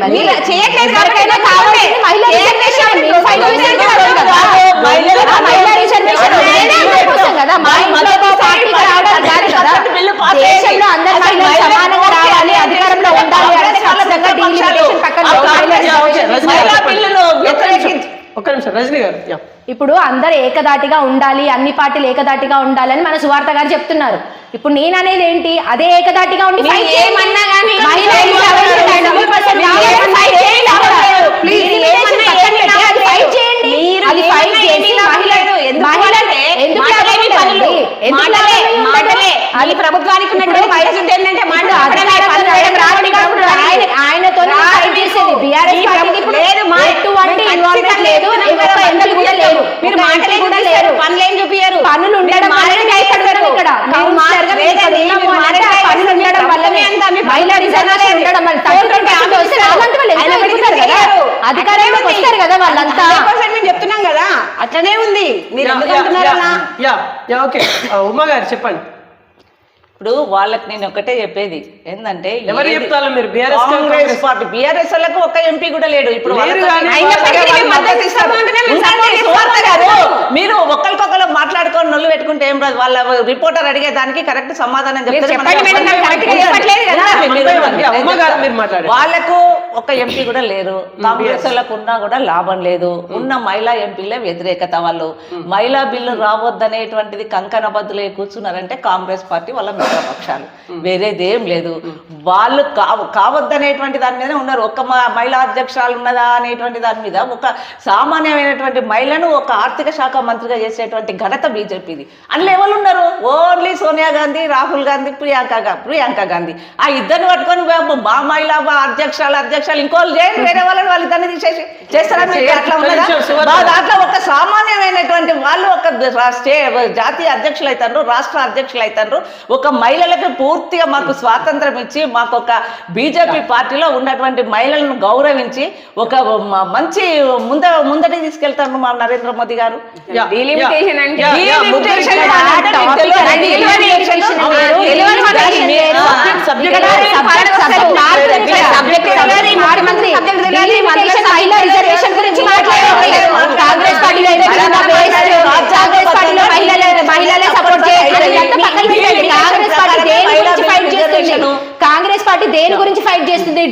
చేయట్లేదు. అధికారంలో ఉండాలి. ఒక్క నిమిషం రజనీ గారు. ఇప్పుడు అందరు ఏకదాటిగా ఉండాలి, అన్ని పార్టీలు ఏకదాటిగా ఉండాలని మన సువార్త గారు చెప్తున్నారు. ఇప్పుడు నేను అనేది ఏంటి, అదే ఏకదాటిగా ఉండి ఏమన్నా కానీ ప్రభుత్వానికి ఉన్నటువంటి పరిస్థితి ఏంటంటే ఆయనతో మీరు మాటలే కూడా లేరు, పనులేం చూపించారు. పనులు ఉండడం మహిళా రిజర్వేషన్ ఉండడం అధికారంలోకి వస్తారు కదా వాళ్ళంతా. మేము చెప్తున్నాం కదా అట్లనే ఉంది. మీరు ఎందుకు అంటున్నారు? ఉమా గారు చెప్పండి. ఇప్పుడు వాళ్ళకి నేను ఒకటే చెప్పేది ఏంటంటే, ఎవరు చెప్తారు మీరు? కాంగ్రెస్ పార్టీ బీఆర్ఎస్ వాళ్ళకు ఒక్క ఎంపీ కూడా లేడు. ఇప్పుడు మీరు ఒకరికొకరు మాట్లాడుకొని నొల్లు పెట్టుకుంటే ఏం రాదు. వాళ్ళ రిపోర్టర్ అడిగే దానికి కరెక్ట్ సమాధానం వాళ్ళకు ఒక ఎంపీ కూడా లేరు. కాంగ్రెస్ వాళ్ళకు ఉన్నా కూడా లాభం లేదు. ఉన్న మహిళా ఎంపీలే వ్యతిరేకత. వాళ్ళు మహిళా బిల్లు రావద్దనేటువంటిది కంకణ బద్దులే కూర్చున్నారంటే కాంగ్రెస్ పార్టీ వాళ్ళ మిత్రపక్షాలు, వేరేదేం లేదు. వాళ్ళు కావద్దనేటువంటి దాని మీద ఉన్నారు. ఒక మహిళా అధ్యక్షురాలు ఉన్నదా అనేటువంటి దాని మీద ఒక సామాన్యమైనటువంటి మహిళను ఒక ఆర్థిక శాఖ మంత్రిగా చేసేటువంటి ఘనత బీజేపీది. అందులో ఎవరు ఉన్నారు? ఓన్లీ సోనియా గాంధీ, రాహుల్ గాంధీ, ప్రియాంక గాంధీ. ఆ ఇద్దరిని పట్టుకొని మా మహిళా అధ్యక్షాలు ఇంకోళ్ళు చేయండి, వేరే వాళ్ళని వాళ్ళు ఇద్దరిని తీసేసి చేస్తారా? అట్లా ఉన్నదా? దాంట్లో ఒక సామాన్యమైనటువంటి వాళ్ళు ఒక జాతీయ అధ్యక్షులు అవుతారు, రాష్ట్ర అధ్యక్షులు అవుతారు. ఒక మహిళలకు పూర్తిగా మాకు స్వాతంత్రం ఇచ్చి మాకు ఒక బీజేపీ పార్టీలో ఉన్నటువంటి మహిళలను గౌరవించి ఒక మంచి ముందటి తీసుకెళ్తారు మా నరేంద్ర మోదీ గారు. కాంగ్రెస్ పార్టీ దేని గురించి ఫైట్ చేస్తుంది?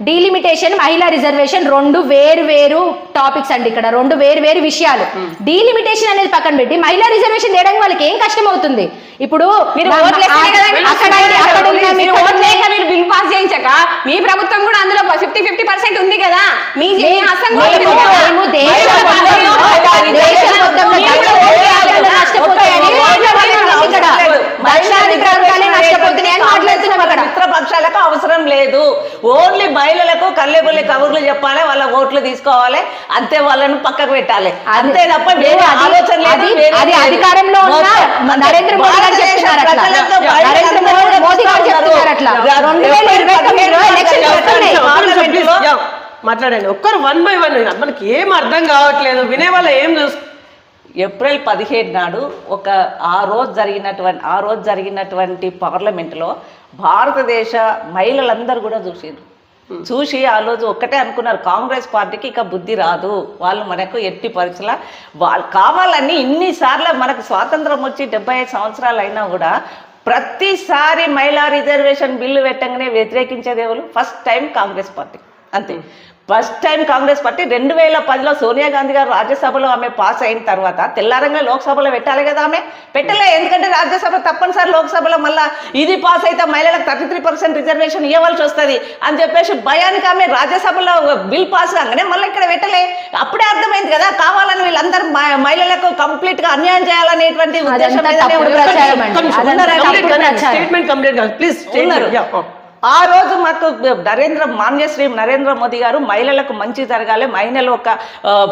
డీలిమిటేషన్ మహిళా రిజర్వేషన్ రెండు వేరు టాపిక్స్ అండి. ఇక్కడ రెండు వేరు విషయాలు. డీలిమిటేషన్ అనేది పక్కన పెట్టి మహిళా రిజర్వేషన్ చేయడానికి వాళ్ళకి ఏం కష్టం అవుతుంది? ఇప్పుడు మీరు బిల్ పాస్ చేయించక మీ ప్రభుత్వం కూడా అందులో 50% ఉంది కదా. మీ మిత్రపక్షాలకు అవసరం లేదు. ఓన్లీ మహిళలకు కల్లెబుల్లి కబుర్లు చెప్పాలి, వాళ్ళ ఓట్లు తీసుకోవాలి, అంతే, వాళ్ళను పక్కకు పెట్టాలి, అంతే తప్ప వేరే ఆలోచన లేదు. అది అధికారంలో ఉన్న నరేంద్ర మోదీ గారు చెప్తున్నారు అట్లా. నరేంద్ర మోదీ గారు చెప్తున్నారు అట్లా. 2029లో ఎలక్షన్ మాట్లాడండి ఒక్కరు 1 by 1. మనకి ఏం అర్థం కావట్లేదు, వినే వాళ్ళ ఏం చూస్తారు. ఏప్రిల్ 17 నాడు ఆ రోజు జరిగినటువంటి పార్లమెంట్లో భారతదేశ మహిళలందరూ కూడా చూసి ఆ రోజు ఒక్కటే అనుకున్నారు, కాంగ్రెస్ పార్టీకి ఇక బుద్ధి రాదు, వాళ్ళు మనకు ఎట్టి పరిస్థితుల వాళ్ళు కావాలని ఇన్నిసార్లు మనకు స్వాతంత్రం వచ్చి 75 సంవత్సరాలు అయినా కూడా ప్రతిసారి మహిళా రిజర్వేషన్ బిల్లు పెట్టగానే వ్యతిరేకించేది ఎవరు? ఫస్ట్ టైం కాంగ్రెస్ పార్టీ, అంతే. ఫస్ట్ టైం కాంగ్రెస్ పార్టీ 2010లో సోనియా గాంధీ గారు రాజ్యసభలో ఆమె పాస్ అయిన తర్వాత తెల్లారంగా లోక్సభలో పెట్టాలి కదా, ఆమె పెట్టలే. ఎందుకంటే రాజ్యసభ తప్పనిసరి లోక్సభలో మళ్ళీ ఇది పాస్ అయితే మహిళలకు 33% రిజర్వేషన్ ఇవ్వాల్సి వస్తుంది అని చెప్పేసి భయానికి ఆమె రాజ్యసభలో బిల్ పాస్ కాగానే మళ్ళీ ఇక్కడ పెట్టలే. అప్పుడే అర్థమైంది కదా, కావాలని వీళ్ళందరూ మహిళలకు కంప్లీట్ గా అన్యాయం చేయాలనేటువంటి ఉద్దేశం ఆ రోజు మాకు మాన్యశ్రీ నరేంద్ర మోదీ గారు మహిళలకు మంచి జరగాలి, మహిళలు ఒక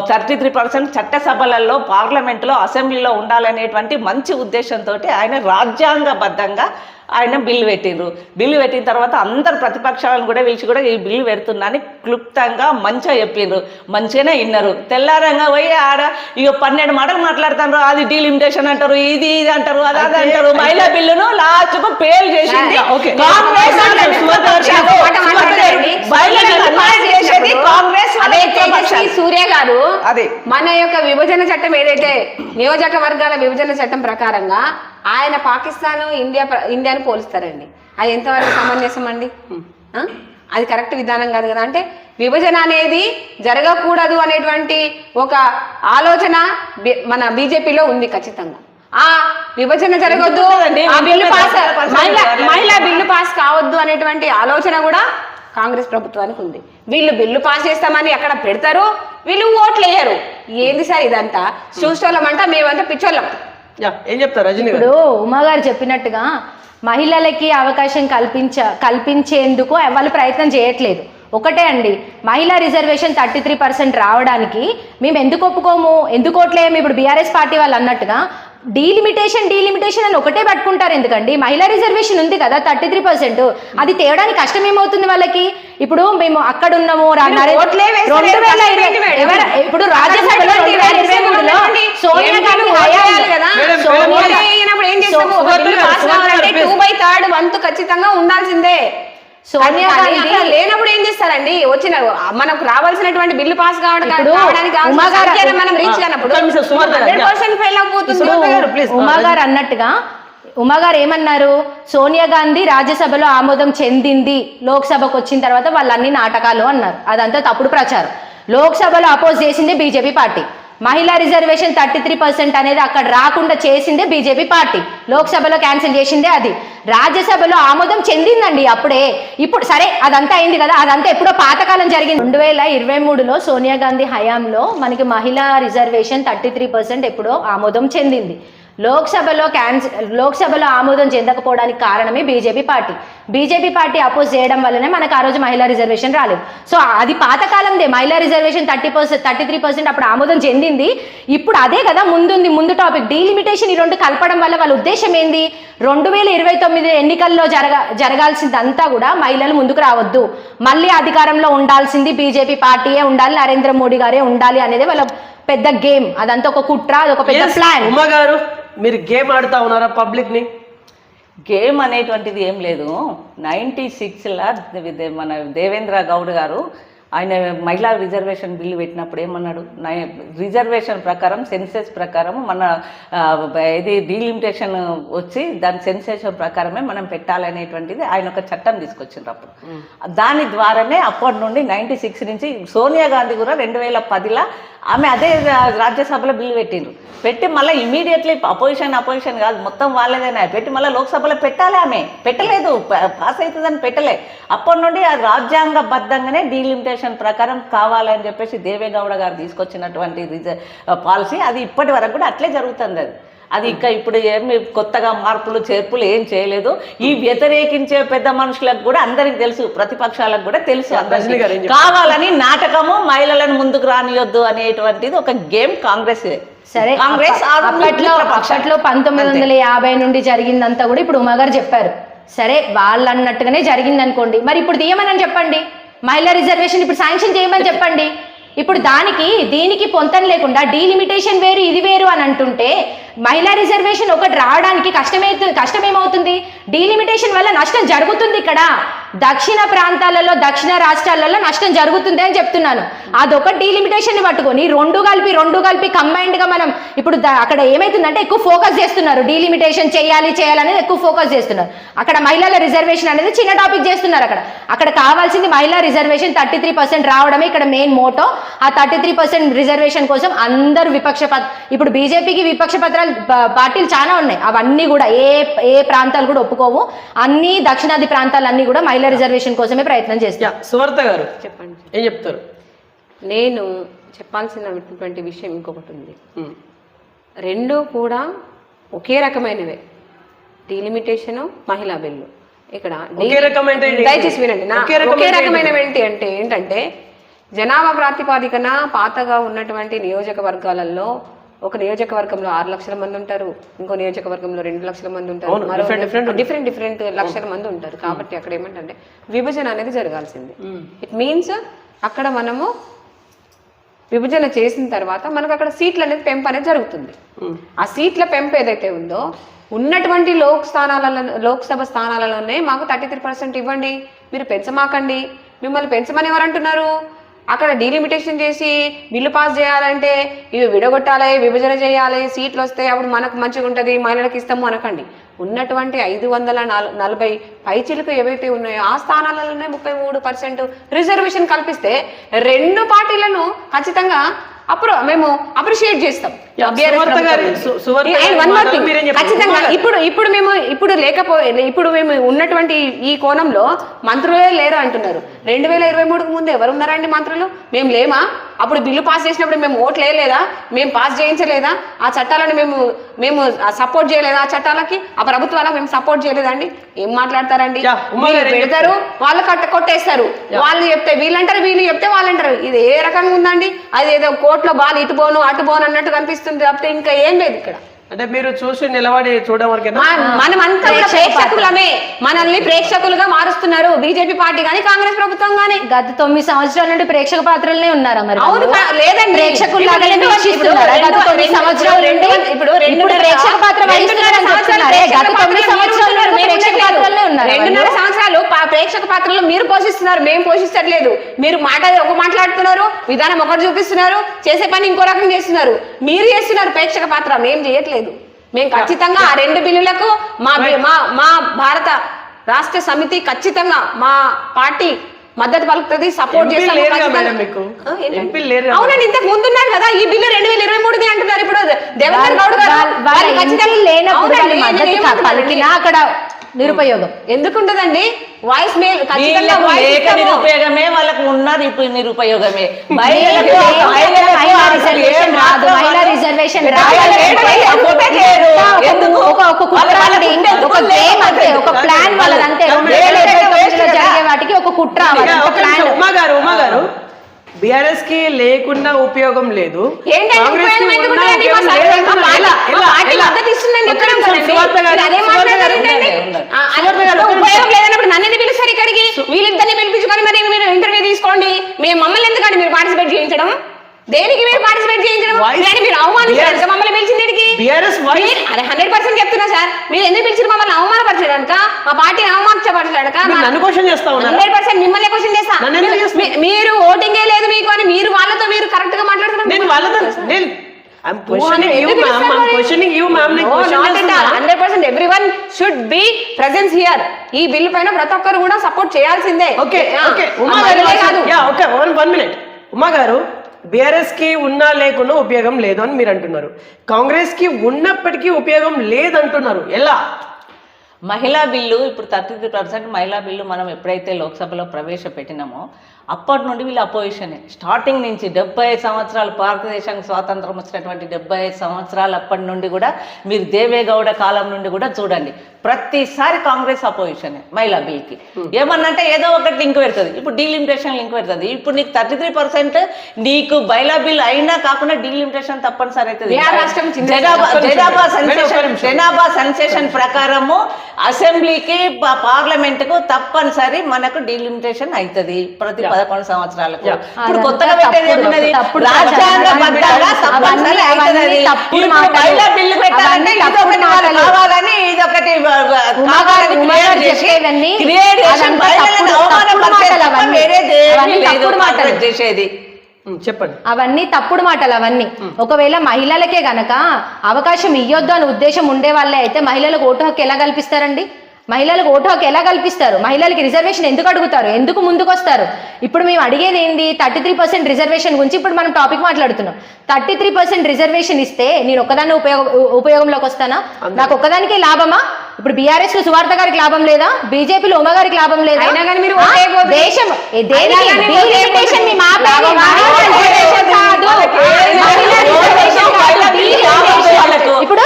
33% చట్టసభలలో, పార్లమెంట్లో, అసెంబ్లీలో ఉండాలనేటువంటి మంచి ఉద్దేశంతో ఆయన రాజ్యాంగబద్ధంగా ఆయన బిల్లు పెట్టిన తర్వాత అందరు ప్రతిపక్షాలను కూడా పిలిచి కూడా ఈ బిల్లు పెడుతున్నాని క్లుప్తంగా మంచిగా చెప్పిండ్రు, మంచిగానే విన్నారు. తెల్లారంగా పోయి ఆడ ఇక 12 మాటలు మాట్లాడుతారు, అది డీలిమిటేషన్ అంటారు, ఇది అంటారు, అది అంటారు. మహిళా బిల్లును లాస్ట్ కు ఫెయిల్ చేసింది కాంగ్రెస్. సూర్య గారు మన యొక్క విభజన చట్టం ఏదైతే నియోజకవర్గాల విభజన చట్టం ప్రకారంగా ఆయన పాకిస్తాన్ ఇండియాను పోలుస్తారండి. అది ఎంతవరకు సమంజసం అండి? అది కరెక్ట్ విధానం కాదు కదా. అంటే విభజన అనేది జరగకూడదు అనేటువంటి ఒక ఆలోచన మన బీజేపీలో ఉంది ఖచ్చితంగా. ఆ విభజన జరగద్దు, మహిళా బిల్లు పాస్ కావద్దు అనేటువంటి ఆలోచన కూడా కాంగ్రెస్ ప్రభుత్వానికి ఉంది. వీళ్ళు బిల్లు పాస్ చేస్తామని అక్కడ పెడతారు, వీళ్ళు ఓట్లు వేయరు. ఏంది సార్ ఇదంతా? చూస్తోళ్ళమంట, మేమంతా పిచ్చోళ్ళం. ఏం చెప్తారు రజనీ? ఇప్పుడు ఉమా గారు చెప్పినట్టుగా మహిళలకి అవకాశం కల్పించేందుకు వాళ్ళు ప్రయత్నం చేయట్లేదు. ఒకటే అండి, మహిళా రిజర్వేషన్ 33% రావడానికి మేము ఎందుకు ఒప్పుకోము, ఎందుకు ఓట్లేము? ఇప్పుడు బీఆర్ఎస్ పార్టీ వాళ్ళు అన్నట్టుగా డీలిమిటేషన్ అని ఒకటే పట్టుకుంటారు. ఎందుకండి, మహిళా రిజర్వేషన్ ఉంది కదా 33%, అది తేవడానికి కష్టం ఏమవుతుంది వాళ్ళకి? ఇప్పుడు మేము అక్కడ ఉన్నాము, ఇప్పుడు రాజ్యసభలో 2023లో సోనియా గాంధీ వంతు ఖచ్చితంగా ఉండాల్సిందే. సోనియా గాంధీ లేనప్పుడు ఏం చేస్తారండి? వచ్చిన మనకు రావాల్సినటువంటి బిల్లు పాస్ కావడానికి మనం రీచ్ కానప్పుడు ఫెయిల్ అయిపోతుంది. ఉమా గారు అన్నట్టుగా ఉమా గారు ఏమన్నారు? సోనియా గాంధీ రాజ్యసభలో ఆమోదం చెందింది, లోక్సభకు వచ్చిన తర్వాత వాళ్ళన్ని నాటకాలు అన్నారు. అదంతా తప్పుడు ప్రచారం. లోక్సభలో అపోజ్ చేసింది బీజేపీ పార్టీ. మహిళా రిజర్వేషన్ 33% అనేది అక్కడ రాకుండా చేసిందే బీజేపీ పార్టీ. లోక్సభలో క్యాన్సిల్ చేసిందే అది. రాజ్యసభలో ఆమోదం చెందిందండి అప్పుడే. ఇప్పుడు సరే అదంతా అయింది కదా, అదంతా ఎప్పుడో పాతకాలం జరిగింది. 2023లో సోనియా గాంధీ హయాంలో మనకి మహిళా రిజర్వేషన్ 33% ఎప్పుడో ఆమోదం చెందింది. లోక్సభలో ఆమోదం చెందకపోవడానికి కారణమే బీజేపీ పార్టీ అపోజ్ చేయడం వల్లనే మనకు ఆ రోజు మహిళా రిజర్వేషన్ రాలేదు. సో అది పాతకాలందే. మహిళా రిజర్వేషన్ 33% అప్పుడు ఆమోదం చెందింది. ఇప్పుడు అదే కదా ముందు టాపిక్ డీలిమిటేషన్. ఈ రెండు కలపడం వల్ల వాళ్ళ ఉద్దేశం ఏంది? 2029 ఎన్నికల్లో జరగాల్సిందంతా కూడా మహిళలు ముందుకు రావద్దు, మళ్ళీ అధికారంలో ఉండాల్సింది బీజేపీ పార్టీయే ఉండాలి, నరేంద్ర మోడీ గారే ఉండాలి అనేది వాళ్ళ పెద్ద గేమ్. అదంతా ఒక కుట్ర, అదొక పెద్ద ప్లాన్. ఉమా గారు, మీరు గేమ్ ఆడుతా ఉన్నారా పబ్లిక్ ని? గేమ్ అనేటువంటిది ఏం లేదు. 96లా మన దేవేంద్ర గౌడ్ గారు ఆయన మహిళా రిజర్వేషన్ బిల్లు పెట్టినప్పుడు ఏమన్నాడు, రిజర్వేషన్ ప్రకారం సెన్సెస్ ప్రకారం మన ఇది డీలిమిటేషన్ వచ్చి దాని సెన్సేషన్ ప్రకారమే మనం పెట్టాలనేటువంటిది ఆయన ఒక చట్టం తీసుకొచ్చిండ్రు అప్పుడు. దాని ద్వారానే అప్పటి నుండి 96 నుంచి సోనియా గాంధీ కూడా 2010లో ఆమె అదే రాజ్యసభలో బిల్లు పెట్టిండ్రు. పెట్టి మళ్ళీ ఇమీడియట్లీ అపోజిషన్ కాదు మొత్తం వాళ్ళదేనా పెట్టి మళ్ళీ లోక్సభలో పెట్టాలి. ఆమె పెట్టలేదు, పాస్ అవుతుందని పెట్టలే. అప్పటి నుండి అది రాజ్యాంగబద్ధంగానే డీలిమిటేషన్ ప్రకారం కావాలని చెప్పేసి దేవేగౌడ గారు తీసుకొచ్చినటువంటి పాలసీ అది ఇప్పటి వరకు కూడా అట్లే జరుగుతుంది. అది ఇంకా ఇప్పుడు ఏమి కొత్తగా మార్పులు చేర్పులు ఏం చేయలేదు. ఈ వ్యతిరేకించే పెద్ద మనుషులకు కూడా అందరికి తెలుసు, ప్రతిపక్షాలకు కూడా తెలుసు, కావాలని నాటకము మహిళలను ముందుకు రానియొద్దు అనేటువంటిది ఒక గేమ్ కాంగ్రెస్. సరే, కాంగ్రెస్ అప్పట్లో 1950 నుండి జరిగిందంతా కూడా ఇప్పుడు ఉమాగారు చెప్పారు. సరే, వాళ్ళు అన్నట్టుగానే జరిగింది అనుకోండి, మరి ఇప్పుడు తీయమని చెప్పండి, మహిళా రిజర్వేషన్ ఇప్పుడు శాంక్షన్ చేయమని చెప్పండి. ఇప్పుడు దీనికి పొంతం లేకుండా డీలిమిటేషన్ వేరు ఇది వేరు అని అంటుంటే మహిళా రిజర్వేషన్ ఒకటి రావడానికి కష్టమేమవుతుంది? డీలిమిటేషన్ వల్ల నష్టం జరుగుతుంది. ఇక్కడ దక్షిణ ప్రాంతాలలో దక్షిణ రాష్ట్రాలలో నష్టం జరుగుతుంది అని చెప్తున్నాను. అదొకటి డీలిమిటేషన్ పట్టుకొని రెండు కలిపి కంబైన్డ్ గా మనం ఇప్పుడు అక్కడ ఏమైతుందంటే ఎక్కువ ఫోకస్ చేస్తున్నారు, డీలిమిటేషన్ చేయాలనేది ఎక్కువ ఫోకస్ చేస్తున్నారు. అక్కడ మహిళల రిజర్వేషన్ అనేది చిన్న టాపిక్ చేస్తున్నారు. అక్కడ కావాల్సింది మహిళా రిజర్వేషన్ 33% రావడమే ఇక్కడ మెయిన్ మోటో. ఆ 33% రిజర్వేషన్ కోసం అందరూ ఇప్పుడు బీజేపీకి విపక్ష పత్రాలు పార్టీలు చాలా ఉన్నాయి. అవన్నీ కూడా ఏ ప్రాంతాలు కూడా ఒప్పుకోవు. అన్ని దక్షిణాది ప్రాంతాలన్నీ కూడా మహిళా రిజర్వేషన్ కోసమే ప్రయత్నం చేస్తాం. సువర్త గారు చెప్పండి, ఏం చెప్తారు? నేను చెప్పాల్సినటువంటి విషయం ఇంకొకటి ఉంది. రెండు కూడా ఒకే రకమైనవే, డీలిమిటేషన్, మహిళా బిల్లు. ఇక్కడ దయచేసి వినండి, ఒకే రకమైనవి ఏంటంటే జనాభా ప్రాతిపాదికన పాతగా ఉన్నటువంటి నియోజకవర్గాలలో ఒక నియోజకవర్గంలో 6 లక్షల మంది ఉంటారు, ఇంకో నియోజకవర్గంలో 2 లక్షల మంది ఉంటారు, డిఫరెంట్ లక్షల మంది ఉంటారు. కాబట్టి అక్కడ ఏమంటే విభజన అనేది జరగాల్సింది. ఇట్ మీన్స్ అక్కడ మనము విభజన చేసిన తర్వాత మనకు అక్కడ సీట్ల అనేది పెంపు అనేది జరుగుతుంది. ఆ సీట్ల పెంపు ఏదైతే ఉందో ఉన్నటువంటి లోక్సభ స్థానాలలోనే మాకు 33% ఇవ్వండి, మీరు పెంచమాకండి. మిమ్మల్ని పెంచమని ఎవరంటున్నారు? అక్కడ డీలిమిటేషన్ చేసి బిల్లు పాస్ చేయాలంటే ఇవి విడగొట్టాలి, విభజన చేయాలి, సీట్లు వస్తాయి, అప్పుడు మనకు మంచిగా ఉంటుంది, మహిళలకు ఇస్తాము అనకండి. ఉన్నటువంటి 540 పైచిలకు ఏవైతే ఉన్నాయో ఆ స్థానాలలోనే 33% రిజర్వేషన్ కల్పిస్తే రెండు పార్టీలను ఖచ్చితంగా మేము అప్రిషియేట్ చేస్తాం. ఖచ్చితంగా ఇప్పుడు మేము ఉన్నటువంటి ఈ కోణంలో మంత్రులే లేరు అంటున్నారు. 2023కు ముందు ఎవరు ఉన్నారండి మంత్రులు? మేము లేమా? అప్పుడు బిల్లు పాస్ చేసినప్పుడు మేము ఓట్లు వేయలేదా? మేము పాస్ చేయించలేదా? ఆ చట్టాలను మేము సపోర్ట్ చేయలేదా? ఆ చట్టాలకి ఆ ప్రభుత్వాలకు మేము సపోర్ట్ చేయలేదండి? ఏం మాట్లాడతారండి? పెడతారు, వాళ్ళు కొట్టేస్తారు, వాళ్ళు చెప్తే వీళ్ళంటారు, వీళ్ళు చెప్తే వాళ్ళంటారు. ఇది ఏ రకంగా ఉందండి? అది ఏదో కోర్టులో బాల్ ఇటు పోను అటు పోను అన్నట్టు కనిపిస్తుంది తప్పితే ఇంకా ఏం లేదు ఇక్కడ. అంటే మీరు చూసి నిలబడి చూడవరకేనా? మనమంతా ప్రేక్షకులమే, మనల్ని ప్రేక్షకులుగా మారుస్తున్నారు బీజేపీ పార్టీ గానీ కాంగ్రెస్ ప్రభుత్వం గానీ. గత 9 సంవత్సరాల నుండి ప్రేక్షక పాత్రలనే ఉన్నారా? మరి అవును, లేదండి, ప్రేక్షకుల్లాగానే వీక్షిస్తున్నారా? గత 9 సంవత్సరాల నుండి ఇప్పుడు ప్రేక్షక పాత్ర వహిస్తున్నారని చెప్తున్నారే, గత 9 సంవత్సరాల నుండి ప్రేక్షక పాత్రలనే ఉన్నారు. 2.5 సంవత్సరాలు ప్రేక్షక పాత్రలు మీరు పోషిస్తున్నారు, మేము పోషించట్లేదు. మీరు మాట్లాడుతున్నారు, విధానం ఒకటి చూపిస్తున్నారు, చేసే పని ఇంకో రకం చేస్తున్నారు. మీరు చేస్తున్నారు ప్రేక్షక పాత్ర, మేము చేయట్లేదు. మేము ఖచ్చితంగా ఆ 2 బిల్లులకు మా భారత రాష్ట్ర సమితి ఖచ్చితంగా మా పార్టీ మద్దతు పలుకుతుంది, సపోర్ట్ చేస్తాం. అవునండి, ఇంతకు ముందున్నారు కదా, ఈ బిల్లు 2023 అంటున్నారు. ఇప్పుడు దేవేంద్ర గౌడ్ గారు అక్కడ నిరుపయోగం ఎందుకుంటదండి? వాయిస్ మెయిల్ నిరుపయోగమే, వాళ్ళకు ఉన్న నిరుపయోగమే. మహిళా రిజర్వేషన్ ఒక ప్లాన్ వాళ్ళదంతే. 2029లో జరిగే వాటికి ఒక కుట్ర. ఉమా గారు బీఆర్ఎస్ కి లేకుండా ఉపయోగం లేదు. నన్ను పిలుస్తారు ఇక్కడికి, వీళ్ళిద్దరిని పిలిపించుకొని మరి మీరు ఇంటర్వ్యూ తీసుకోండి. మేము మమ్మల్ని ఎందుకండి మీరు పార్టిసిపేట్ చేయించడం? దేనికి మీరు పార్టిసిపేట్ చేయించడం? మీరు అవమానించారు మమ్మల్ని పిలిచింది. బీఆర్ఎస్ వాయిస్ 100% చెప్తున్నా సార్. మీరు ఎందుకు పిలిచి మమ్మల్ని అవమానపరచడానిక, మా పార్టీని అవమానపరచడానిక? నన్ను క్వశ్చన్ చేస్తా ఉన్నారు. 100% మిమ్మల్ని క్వశ్చన్ చేస్తా. మీరు ఓటింగే లేదు మీకు అని మీరు వాళ్ళతో మీరు కరెక్ట్ గా మాట్లాడుతున్నారు. నేను వాళ్ళతో I'm questioning you, ma'am. I'm questioning you, ma'am. No, not at all. 100% everyone should be present here. ఈ బిల్ పైన ప్రతి ఒక్కరు కూడా సపోర్ట్ చేయాల్సిందే. ఓకే ఉమా గారు, ఓకే 1 minute. ఉమా గారు, బీఆర్ఎస్ కి ఉన్నా లేకున్నా ఉపయోగం లేదు అని మీరు అంటున్నారు, కాంగ్రెస్ కి ఉన్నప్పటికీ ఉపయోగం లేదంటున్నారు. ఎలా? మహిళా బిల్లు ఇప్పుడు 33% మహిళా బిల్లు మనం ఎప్పుడైతే లోక్సభలో ప్రవేశపెట్టినామో అప్పటి నుండి వీళ్ళు అపోజిషనే. స్టార్టింగ్ నుంచి 75 సంవత్సరాలు భారతదేశానికి స్వాతంత్రం వచ్చినటువంటి 75 సంవత్సరాలు అప్పటి నుండి కూడా మీరు దేవేగౌడ కాలం నుండి కూడా చూడండి, ప్రతిసారి కాంగ్రెస్ అపోజిషనే మహిళా బిల్కి. ఏమన్నంటే ఏదో ఒకటి లింక్ పెడుతుంది. ఇప్పుడు డీలిమిటేషన్ లింక్ పెడుతుంది. ఇప్పుడు నీకు 33% నీకు మహిళా బిల్ అయినా కాకుండా డీలిమిటేషన్ తప్పనిసరి అవుతుంది. జనాభా సెన్సేషన్ ప్రకారము అసెంబ్లీకి పార్లమెంట్ కు తప్పనిసరి మనకు డీలిమిటేషన్ అవుతుంది ప్రతి 11 సంవత్సరాలకు. ఇప్పుడు కొత్తగా పెట్టేది ఏమున్నది? రాజ్యాంగబద్ధంగా తప్పనిసరి అవుతుంది. మహిళా బిల్లు పెట్టాలంటే ఇదొకటి కావాలని ఇదొకటి చేసేది. చెప్పండి. అవన్నీ తప్పుడు మాటలు. అవన్నీ ఒకవేళ మహిళలకే గనక అవకాశం ఇయ్యొద్దు అని ఉద్దేశం ఉండే వాళ్ళే అయితే మహిళలకు ఓటు హక్కు ఎలా కల్పిస్తారండి? మహిళలకు ఓటు హక్కు ఎలా కల్పిస్తారు? మహిళలకి రిజర్వేషన్ ఎందుకు అడుగుతారు? ఎందుకు ముందుకు వస్తారు? ఇప్పుడు మేము అడిగేది ఏంది? 33% రిజర్వేషన్ గురించి ఇప్పుడు మనం టాపిక్ మాట్లాడుతున్నాం. 33% రిజర్వేషన్ ఇస్తే నేను ఒక్కదాన్ని ఉపయోగంలోకి వస్తానా? నాకు ఒక్కదానికి లాభమా? ఇప్పుడు బీఆర్ఎస్ లో సువార్త గారికి లాభం లేదా? బీజేపీలో ఉమ గారికి లాభం లేదా? దేశం ఇప్పుడు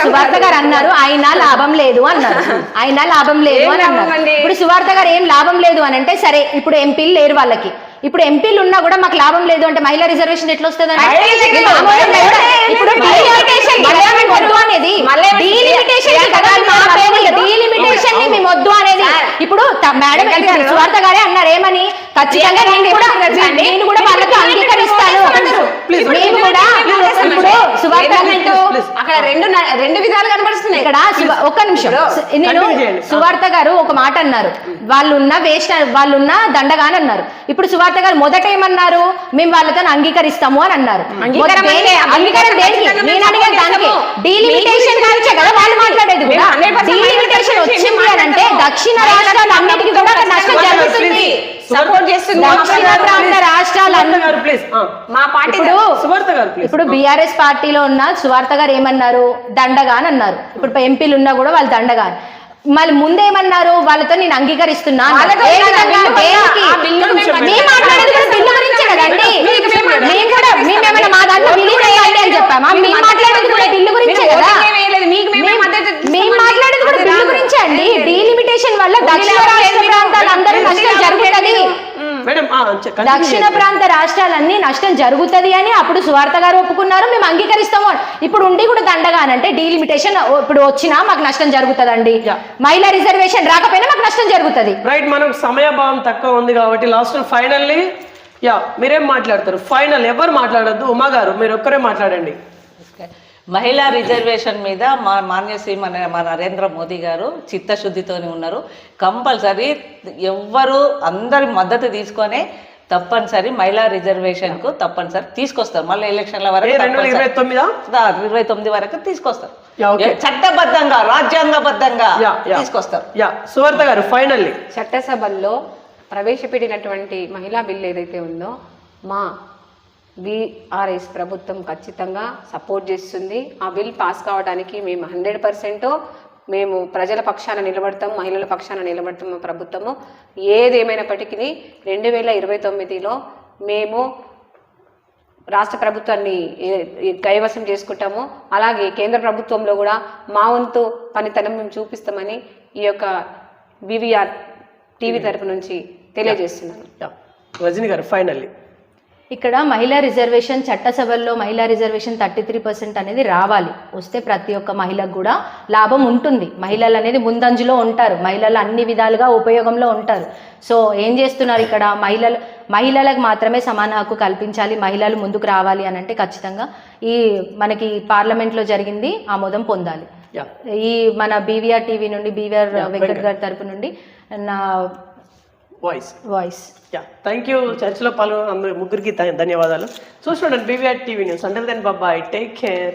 సువార్త గారు అన్నారు ఆయన లాభం లేదు అన్నారు. ఆయన లాభం లేదు అని అన్నారు. ఇప్పుడు సువార్త గారు ఏం లాభం లేదు అని అంటే సరే, ఇప్పుడు ఎంపీలు లేరు వాళ్ళకి. ఇప్పుడు ఎంపీలు ఉన్నా కూడా మాకు లాభం లేదు అంటే మహిళా రిజర్వేషన్ ఎట్లా వస్తుంది? ఇప్పుడు డీలిమిటేషన్ ని మేము వద్దు అనేది ఇప్పుడు మేడం సువార్త గారే అన్నారు ఏమని, ఖచ్చితంగా నేను కూడా వాళ్ళకి అంగీకరిస్తాను. మేము కూడా ఇప్పుడు సువార్త అక్కడ రెండు విధాలు కనబడుతున్నాయి. ఇక్కడ ఒక్క నిమిషం, నేను సువార్త గారు ఒక మాట అన్నారు, వాళ్ళున్న వేస్ట్ వాళ్ళున్న దండగాని అన్నారు. ఇప్పుడు సువార్త గారు మొదట ఏమన్నారు? మేము వాళ్ళతో అంగీకరిస్తాము అని అన్నారు. అంగీకారం దేనికి? నేను అడిగిన దానికి డీలిమిటేషన్ గురించే కదా వాళ్ళు మాట్లాడేది కూడా. డీలిమిటేషన్ వచ్చింది అని అంటే దక్షిణ రాష్ట్రాలు అన్నిటికీ కూడా నష్టం జరుగుతుంది. సపోర్ట్ చేస్తుంది దక్షిణ ప్రాంత రాష్ట్రాలు. మా పార్టీ ఇప్పుడు బీఆర్ఎస్ పార్టీలో ఉన్న సువార్త గారు ఏమన్నారు? దండగా అని అన్నారు. ఇప్పుడు ఎంపీలు ఉన్నా కూడా వాళ్ళు దండగా. మళ్ళీ ముందేమన్నారు? వాళ్ళతో నేను అంగీకరిస్తున్నా. మేమేమైనా మా దాంట్లో విలీనం అయ్యాలి అని చెప్పామా? మేము మాట్లాడేది కూడా బిల్లు గురించే కదా. మేము మాట్లాడేది కూడా బిల్లు గురించే అండి. డీలిమిటేషన్ వల్ల దక్షిణ రాష్ట్ర ప్రాంతాలందరూ నష్టం జరుగుతుంది. దక్షిణ ప్రాంత రాష్ట్రాలన్నీ నష్టం జరుగుతుంది అని అప్పుడు సువార్త గారు ఒప్పుకున్నారు, మేము అంగీకరిస్తాము. ఇప్పుడు ఉండి కూడా దండగానంటే డీలిమిటేషన్ ఇప్పుడు వచ్చినా మాకు నష్టం జరుగుతుందండి. మహిళా రిజర్వేషన్ రాకపోయినా మాకు నష్టం జరుగుతుంది. రైట్, మనకు సమయభావం తక్కువ ఉంది కాబట్టి లాస్ట్ ఫైనల్లీ మీరేం మాట్లాడతారు? ఫైనల్ ఎవరు మాట్లాడద్దు, ఉమా గారు మీరు ఒక్కరే మాట్లాడండి. మహిళా రిజర్వేషన్ మీద మా మాన్యశ్రీ మన నరేంద్ర మోదీ గారు చిత్తశుద్ధితోనే ఉన్నారు. కంపల్సరీ ఎవ్వరు అందరి మద్దతు తీసుకొని తప్పనిసరి మహిళా రిజర్వేషన్ కు తప్పనిసరి తీసుకొస్తారు. మళ్ళీ ఎలక్షన్ల వరకు 2029 వరకు తీసుకొస్తారు. చట్టబద్ధంగా రాజ్యాంగబద్ధంగా తీసుకొస్తారు. సువార్త గారు ఫైనల్లీ చట్టసభల్లో ప్రవేశపెట్టినటువంటి మహిళా బిల్లు ఏదైతే ఉందో మా బీఆర్ఎస్ ప్రభుత్వం ఖచ్చితంగా సపోర్ట్ చేస్తుంది. ఆ బిల్ పాస్ కావడానికి మేము 100% మేము ప్రజల పక్షాన నిలబడతాం, మహిళల పక్షాన నిలబడతాం. మా ప్రభుత్వము ఏదేమైనప్పటికీ 2029లో మేము రాష్ట్ర ప్రభుత్వాన్ని కైవసం చేసుకుంటాము. అలాగే కేంద్ర ప్రభుత్వంలో కూడా మా వంతు పనితనం మేము చూపిస్తామని ఈ యొక్క BVR టీవీ తరపు నుంచి తెలియజేస్తున్నాను. రజనీ గారు ఫైనల్లీ ఇక్కడ మహిళా రిజర్వేషన్ చట్టసభల్లో మహిళా రిజర్వేషన్ 33% అనేది రావాలి. వస్తే ప్రతి ఒక్క మహిళకు కూడా లాభం ఉంటుంది. మహిళలు అనేది ముందంజలో ఉంటారు, మహిళలు అన్ని విధాలుగా ఉపయోగంలో ఉంటారు. సో ఏం చేస్తున్నారు ఇక్కడ, మహిళలకు మాత్రమే సమాన హక్కు కల్పించాలి, మహిళలు ముందుకు రావాలి అని అంటే ఖచ్చితంగా ఈ మనకి పార్లమెంట్లో జరిగింది ఆమోదం పొందాలి. ఈ మన బీవీఆర్ టీవీ నుండి బీవీఆర్ వెంకట్ గారి తరపు నుండి నా వాయిస్. Thank you. చర్చలో పాల్గొన్న ముగ్గురికి ధన్యవాదాలు. చూస్తున్నాడు BVR TV news. Until then bye bye, take care.